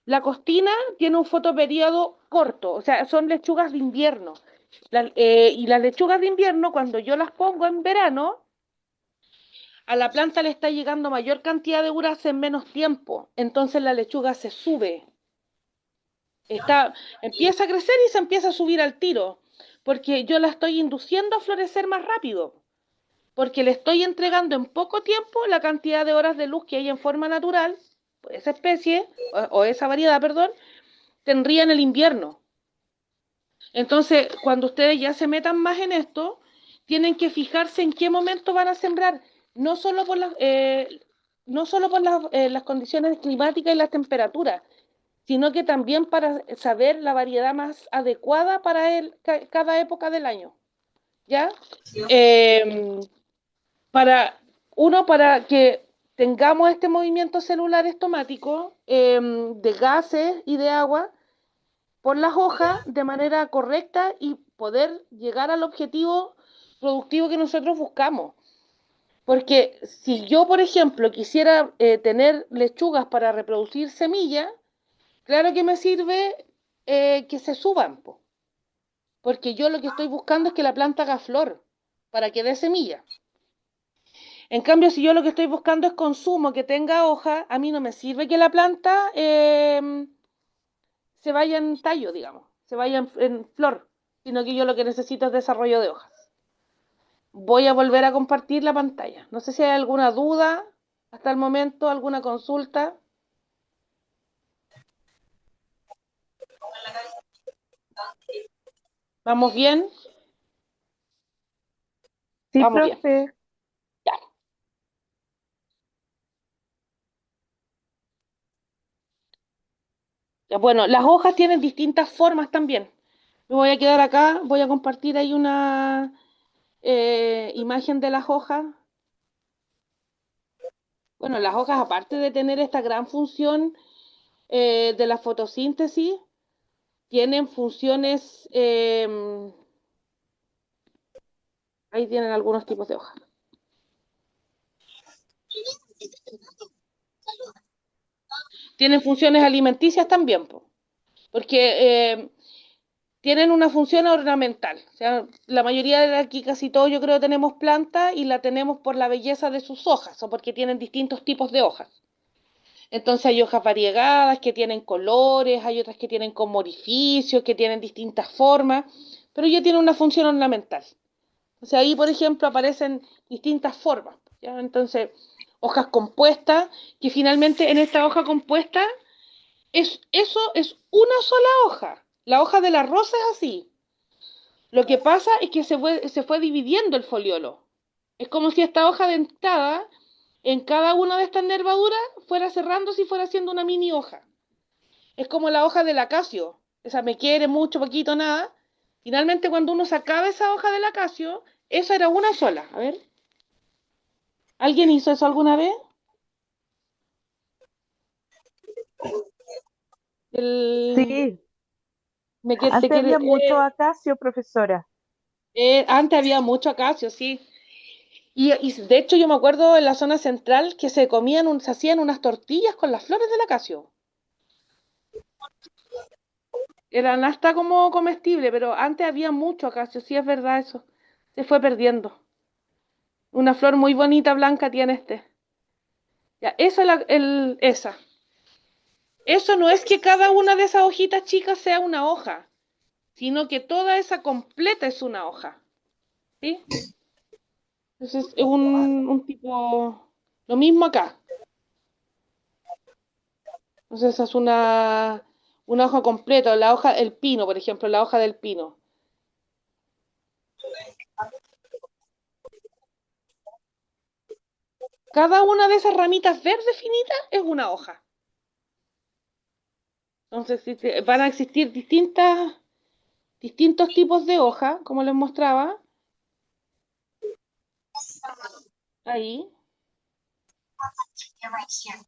la costina tiene un fotoperiodo corto, o sea, son lechugas de invierno. Y las lechugas de invierno, cuando yo las pongo en verano, a la planta le está llegando mayor cantidad de horas en menos tiempo, entonces la lechuga se sube, empieza a crecer y se empieza a subir al tiro, porque yo la estoy induciendo a florecer más rápido, porque le estoy entregando en poco tiempo la cantidad de horas de luz que hay en forma natural, esa especie, o esa variedad, perdón, tendría en el invierno. Entonces, cuando ustedes ya se metan más en esto, tienen que fijarse en qué momento van a sembrar, no solo por las condiciones climáticas y las temperaturas, sino que también para saber la variedad más adecuada para cada época del año. ¿Ya? Para que tengamos este movimiento celular estomático de gases y de agua por las hojas de manera correcta y poder llegar al objetivo productivo que nosotros buscamos. Porque si yo, por ejemplo, quisiera tener lechugas para reproducir semillas, claro que me sirve que se suban, po, porque yo lo que estoy buscando es que la planta haga flor para que dé semilla. En cambio, si yo lo que estoy buscando es consumo, que tenga hoja, a mí no me sirve que la planta se vaya en tallo, digamos, se vaya en flor, sino que yo lo que necesito es desarrollo de hojas. Voy a volver a compartir la pantalla. No sé si hay alguna duda hasta el momento, alguna consulta. ¿Vamos bien? Sí, Vamos bien. profe. Ya. Ya, bueno, las hojas tienen distintas formas también. Me voy a quedar acá, voy a compartir ahí una imagen de las hojas. Bueno, las hojas, aparte de tener esta gran función de la fotosíntesis, tienen funciones, ahí tienen algunos tipos de hojas. Tienen funciones alimenticias también, porque tienen una función ornamental. O sea, la mayoría de aquí, casi todos, yo creo, tenemos plantas y la tenemos por la belleza de sus hojas o porque tienen distintos tipos de hojas. Entonces hay hojas variegadas que tienen colores, hay otras que tienen como orificios, que tienen distintas formas, pero ya tienen una función ornamental. O sea, ahí, por ejemplo, aparecen distintas formas, ¿ya? Entonces, hojas compuestas, que finalmente en esta hoja compuesta eso es una sola hoja. La hoja de la rosa es así. Lo que pasa es que se fue dividiendo el foliolo. Es como si esta hoja dentada, en cada una de estas nervaduras, fuera cerrándose y fuera haciendo una mini hoja. Es como la hoja del acacio. Esa me quiere mucho, poquito, nada. Finalmente, cuando uno sacaba esa hoja del acacio, esa era una sola. A ver, ¿alguien hizo eso alguna vez? El, Sí, te antes quiere, había mucho acacio, profesora. antes había mucho acacio, sí. Y de hecho yo me acuerdo en la zona central que se hacían unas tortillas con las flores del acacio. Eran hasta como comestible, pero antes había mucho acacio, sí es verdad eso. Se fue perdiendo. Una flor muy bonita blanca tiene este. Ya, esa. Eso no es que cada una de esas hojitas chicas sea una hoja, sino que toda esa completa es una hoja. ¿Sí? Entonces es un tipo. Lo mismo acá. Entonces esa es una hoja completa, la hoja del pino, por ejemplo, la hoja del pino. Cada una de esas ramitas verdes finitas es una hoja. Entonces van a existir distintos tipos de hoja, como les mostraba. Ahí.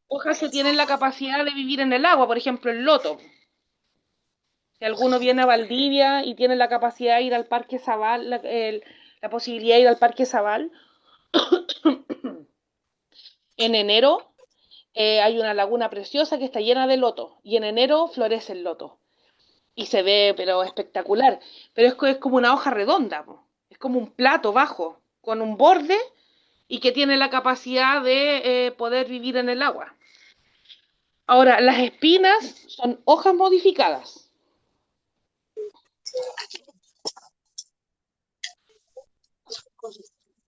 Hojas que tienen la capacidad de vivir en el agua, por ejemplo, el loto. Si alguno viene a Valdivia y tiene la capacidad de ir al Parque Zabal, la posibilidad de ir al Parque Zabal, en enero hay una laguna preciosa que está llena de loto y en enero florece el loto y se ve pero espectacular, pero es como una hoja redonda, es como un plato bajo con un borde y que tiene la capacidad de poder vivir en el agua. Ahora, las espinas son hojas modificadas.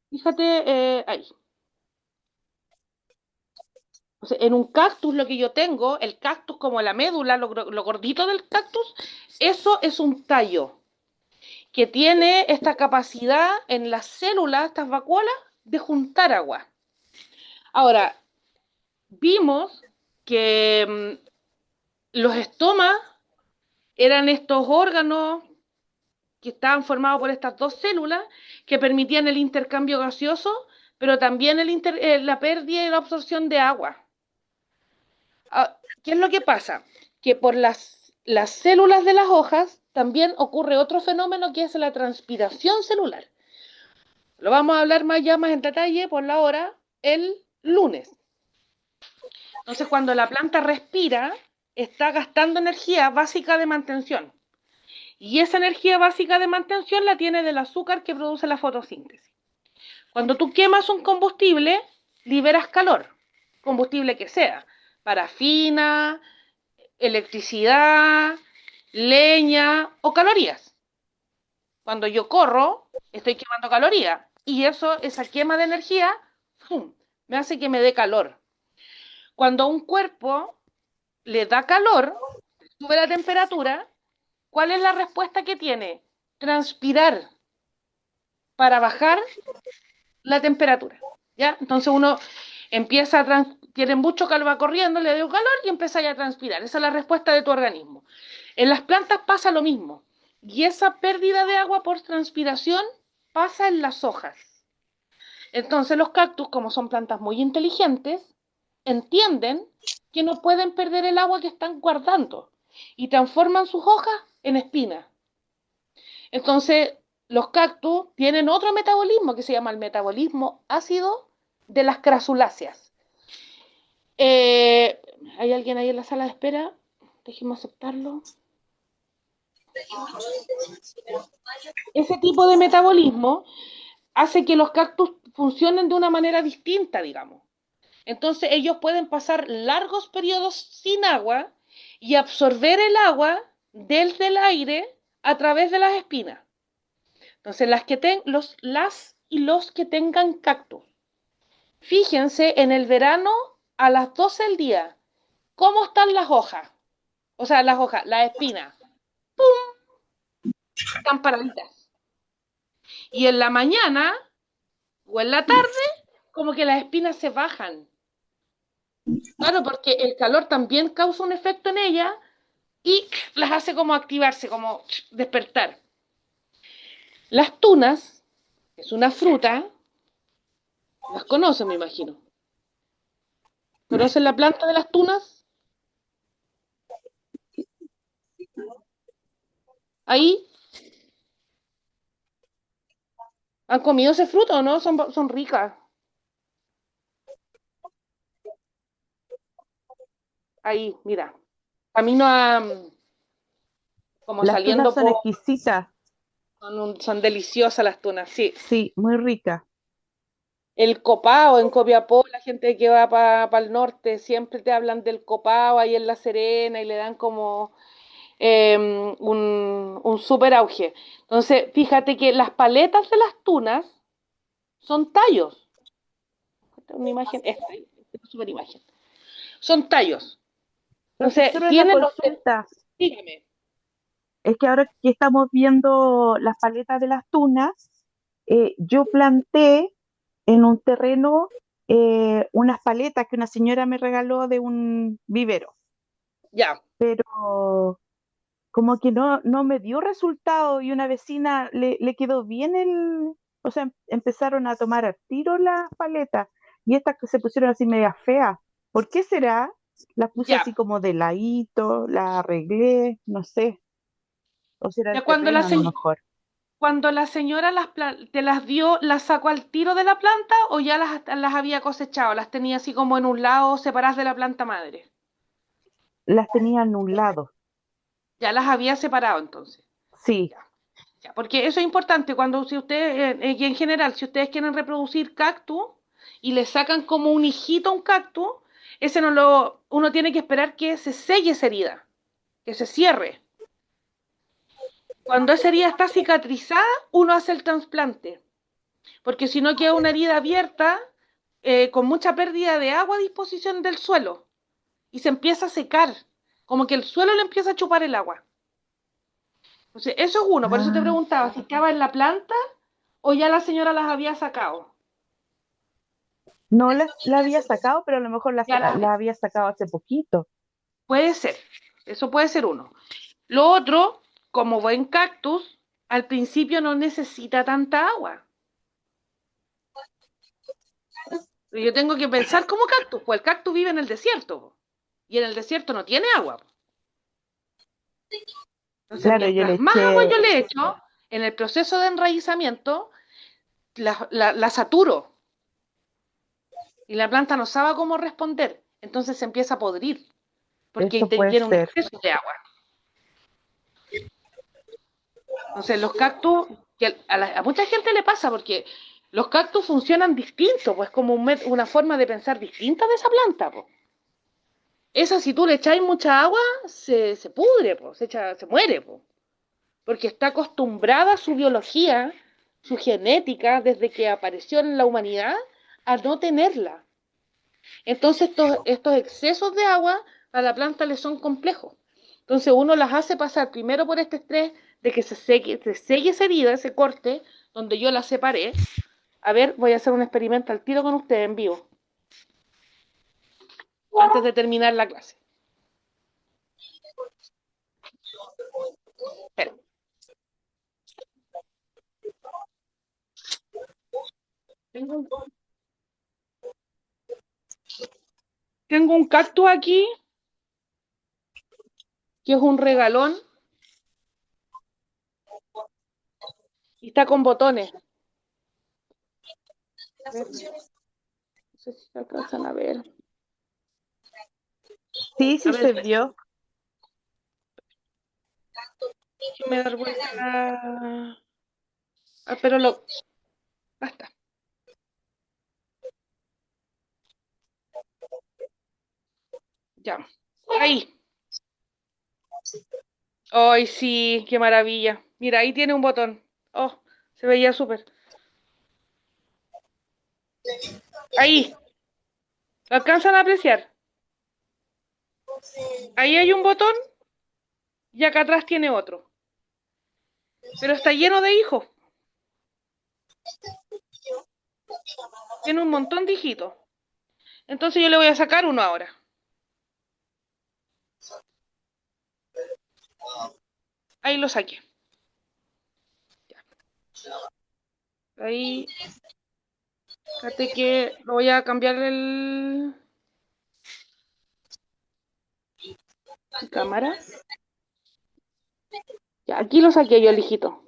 Fíjate ahí. O sea, en un cactus lo que yo tengo, el cactus como la médula, lo gordito del cactus, eso es un tallo que tiene esta capacidad en las células, estas vacuolas, de juntar agua. Ahora, vimos que los estomas eran estos órganos que estaban formados por estas dos células que permitían el intercambio gaseoso, pero también la pérdida y la absorción de agua. ¿Qué es lo que pasa? Que por las células de las hojas también ocurre otro fenómeno que es la transpiración celular. Lo vamos a hablar más en detalle por la hora el lunes. Entonces, cuando la planta respira, está gastando energía básica de mantención. Y esa energía básica de mantención la tiene del azúcar que produce la fotosíntesis. Cuando tú quemas un combustible, liberas calor, combustible que sea, parafina, electricidad, leña o calorías. Cuando yo corro, estoy quemando calorías y esa quema de energía, ¡pum!, me hace que me dé calor. Cuando a un cuerpo le da calor, sube la temperatura, ¿cuál es la respuesta que tiene? Transpirar para bajar la temperatura, ¿ya? Entonces uno empieza tiene mucho calor, va corriendo, le dio calor y empieza ya a transpirar. Esa es la respuesta de tu organismo. En las plantas pasa lo mismo. Y esa pérdida de agua por transpiración pasa en las hojas. Entonces los cactus, como son plantas muy inteligentes, entienden que no pueden perder el agua que están guardando y transforman sus hojas en espinas. Entonces los cactus tienen otro metabolismo que se llama el metabolismo ácido de las crasuláceas. ¿Hay alguien ahí en la sala de espera? Déjenme aceptarlo. Ese tipo de metabolismo hace que los cactus funcionen de una manera distinta, digamos. Entonces ellos pueden pasar largos periodos sin agua y absorber el agua desde el aire a través de las espinas. Entonces los que tengan cactus, fíjense en el verano a las 12 del día, ¿cómo están las hojas? O sea, las espinas. ¡Pum! Están paraditas. Y en la mañana o en la tarde, como que las espinas se bajan. Claro, porque el calor también causa un efecto en ellas y las hace como activarse, como despertar. Las tunas, que es una fruta, las conocen, me imagino. ¿Conocen la planta de las tunas? Ahí. ¿Han comido ese fruto o no? Son ricas. Ahí, mira. Camino a... como Las saliendo tunas son por... exquisitas. Son deliciosas las tunas, sí. Sí, muy ricas. El copao en Copiapó, la gente que va para el norte, siempre te hablan del copao ahí en La Serena y le dan como un súper auge. Entonces, fíjate que las paletas de las tunas son tallos. Una imagen, esta súper imagen. Son tallos. Entonces, Profesora, una tienen los... consulta. Dígame. Es que ahora que estamos viendo las paletas de las tunas, yo planté en un terreno unas paletas que una señora me regaló de un vivero, Ya. pero como que no me dio resultado y una vecina le quedó bien o sea, empezaron a tomar al tiro las paletas y estas que se pusieron así media feas. ¿Por qué será? Las puse Ya. así como de ladito, las arreglé, no sé, o será el Ya cuando la, terreno a lo mejor. cuando la señora te las dio, ¿las sacó al tiro de la planta o ya las había cosechado? ¿Las tenía así como en un lado separadas de la planta madre? Las tenía en un lado, Ya las había separado entonces. sí. Ya, porque eso es importante si ustedes, y en general, si ustedes quieren reproducir cactus y le sacan como un hijito a un cactus, uno tiene que esperar que se selle esa herida, que se cierre. Cuando esa herida está cicatrizada, uno hace el trasplante, porque si no queda una herida abierta, con mucha pérdida de agua a disposición del suelo, y se empieza a secar, como que el suelo le empieza a chupar el agua. Entonces, eso es uno, por eso te Ah, preguntaba si estaba en la planta o ya la señora las había sacado. no la había sacado, pero a lo mejor Ya la había sacado hace poquito. puede ser, eso puede ser uno. Lo otro, como buen cactus, al principio no necesita tanta agua. Pero yo tengo que pensar como cactus, pues el cactus vive en el desierto, y en el desierto no tiene agua. Entonces, Claro, yo le mientras más agua eché, yo le echo, en el proceso de enraizamiento, la saturo y la planta no sabe cómo responder, entonces se empieza a podrir porque Eso puede tiene un ser. exceso de agua. Entonces los cactus, que a mucha gente le pasa porque los cactus funcionan distinto, pues como una forma de pensar distinta de esa planta, pues. Esa, si tú le echáis mucha agua, se pudre, pues, se muere, pues, porque está acostumbrada a su biología, su genética, desde que apareció en la humanidad, a no tenerla. Entonces estos excesos de agua a la planta le son complejos. Entonces uno las hace pasar primero por este estrés de que se seque esa herida, ese corte, donde yo la separé. A ver, voy a hacer un experimento al tiro con ustedes en vivo, antes de terminar la clase. Espera. Tengo un cactus aquí, que es un regalón, y está con botones. A ver, no sé si se alcanzan a ver. Sí, sí A ver, se vio. déjeme dar vuelta. Pero basta. Ya. Ahí. Ay, sí, qué maravilla. Mira, ahí tiene un botón. Oh, se veía súper. Ahí. ¿Lo alcanzan a apreciar? Ahí hay un botón y acá atrás tiene otro. Pero está lleno de hijos. Tiene un montón de hijitos. Entonces yo le voy a sacar uno ahora. Ahí lo saqué. Ya. Ahí. Fíjate que lo voy a cambiar la cámara. Ya, aquí lo saqué yo el hijito.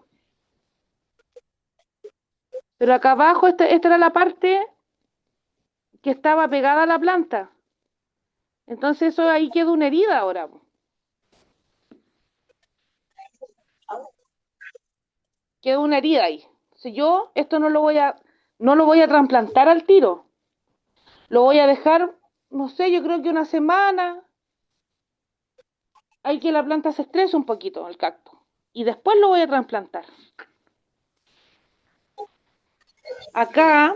Pero acá abajo, esta era la parte que estaba pegada a la planta. Entonces eso ahí quedó una herida ahora. Quedó una herida ahí. Si yo esto no lo voy a trasplantar al tiro. Lo voy a dejar, no sé, yo creo que una semana. Hay que la planta se estrese un poquito, el cactus. Y después lo voy a trasplantar. Acá,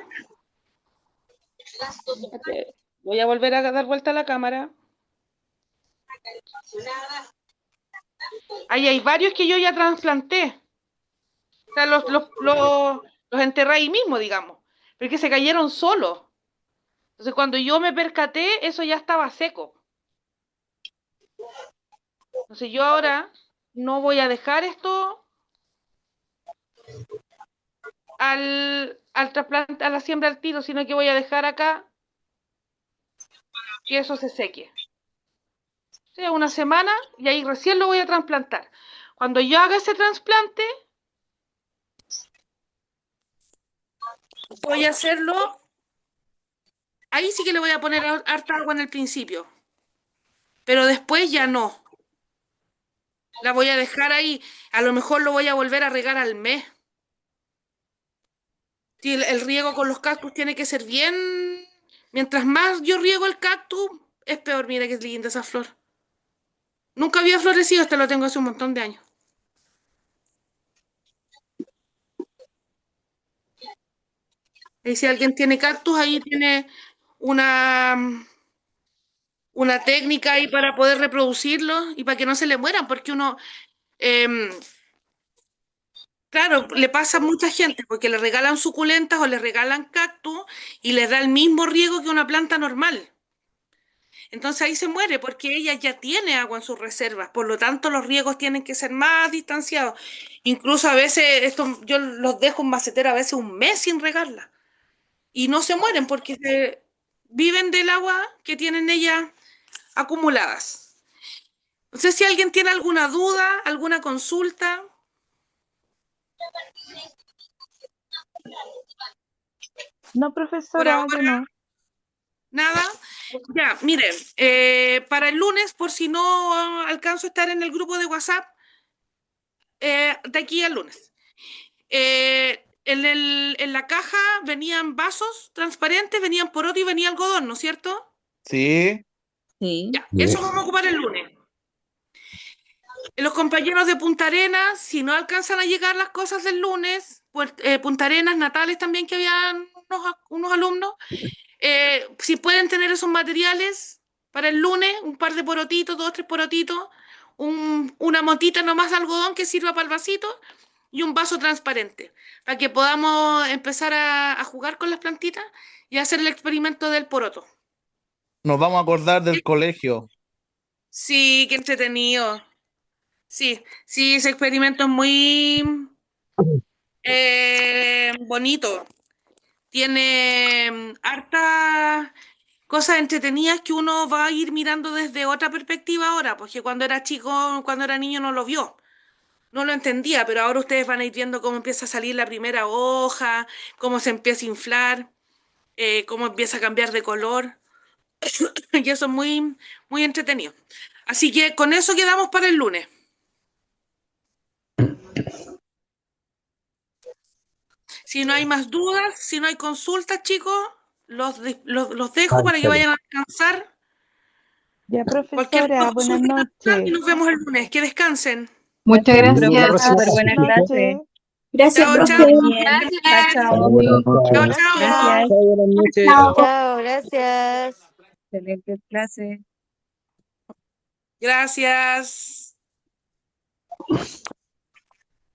voy a volver a dar vuelta a la cámara. Ahí hay varios que yo ya trasplanté. O sea, los enterré ahí mismo, digamos. Pero que se cayeron solos. Entonces, cuando yo me percaté, eso ya estaba seco. Entonces, yo ahora no voy a dejar esto al trasplante, a la siembra al tiro, sino que voy a dejar acá que eso se seque. O sea, una semana y ahí recién lo voy a trasplantar. Cuando yo haga ese trasplante, voy a hacerlo. Ahí sí que le voy a poner harta agua en el principio. Pero después ya no. La voy a dejar ahí. A lo mejor lo voy a volver a regar al mes. Sí, el riego con los cactus tiene que ser bien. Mientras más yo riego el cactus, es peor. Mira qué linda esa flor. Nunca había florecido, lo tengo hace un montón de años. Y si alguien tiene cactus, ahí tiene una técnica ahí para poder reproducirlos y para que no se le mueran, porque uno, claro, le pasa a mucha gente, porque le regalan suculentas o le regalan cactus y les da el mismo riego que una planta normal. Entonces ahí se muere porque ella ya tiene agua en sus reservas, por lo tanto los riegos tienen que ser más distanciados. Incluso a veces yo los dejo en macetera a veces un mes sin regarla y no se mueren porque viven del agua que tienen ellas acumuladas. No sé si alguien tiene alguna duda, alguna consulta. No, Por profesora, yo ahora, no. nada. Ya, miren, para el lunes, por si no alcanzo a estar en el grupo de WhatsApp, de aquí al lunes. En la caja venían vasos transparentes, venían poroto y venía algodón, ¿no es cierto? Sí. Sí. Ya, eso vamos a ocupar el lunes. Los compañeros de Punta Arenas, si no alcanzan a llegar las cosas del lunes, pues, Punta Arenas, Natales también, que habían unos alumnos, si pueden tener esos materiales para el lunes, un par de porotitos, 2, 3 porotitos, una motita nomás de algodón que sirva para el vasito y un vaso transparente, para que podamos empezar a jugar con las plantitas y hacer el experimento del poroto. Nos vamos a acordar del colegio. Sí, qué entretenido. Sí, sí, ese experimento es muy bonito. Tiene hartas cosas entretenidas que uno va a ir mirando desde otra perspectiva ahora, porque cuando era chico, cuando era niño no lo vio, no lo entendía, pero ahora ustedes van a ir viendo cómo empieza a salir la primera hoja, cómo se empieza a inflar, cómo empieza a cambiar de color, y eso es muy, muy entretenido. Así que con eso quedamos para el lunes. Si no hay más dudas, si no hay consultas, chicos, los dejo para que vayan a descansar. Ya, Cualquier profesora, buenas consulta y noches. nos vemos el lunes. Que descansen. Muchas Profe, gracias. súper buena Buenas clase. noches. Gracias, Chao, chao. profe. Muy bien. Chao, chao. Chao, Gracias. chao. Gracias. Buenas noches. Chao. Chao, gracias. Excelente clase. Gracias.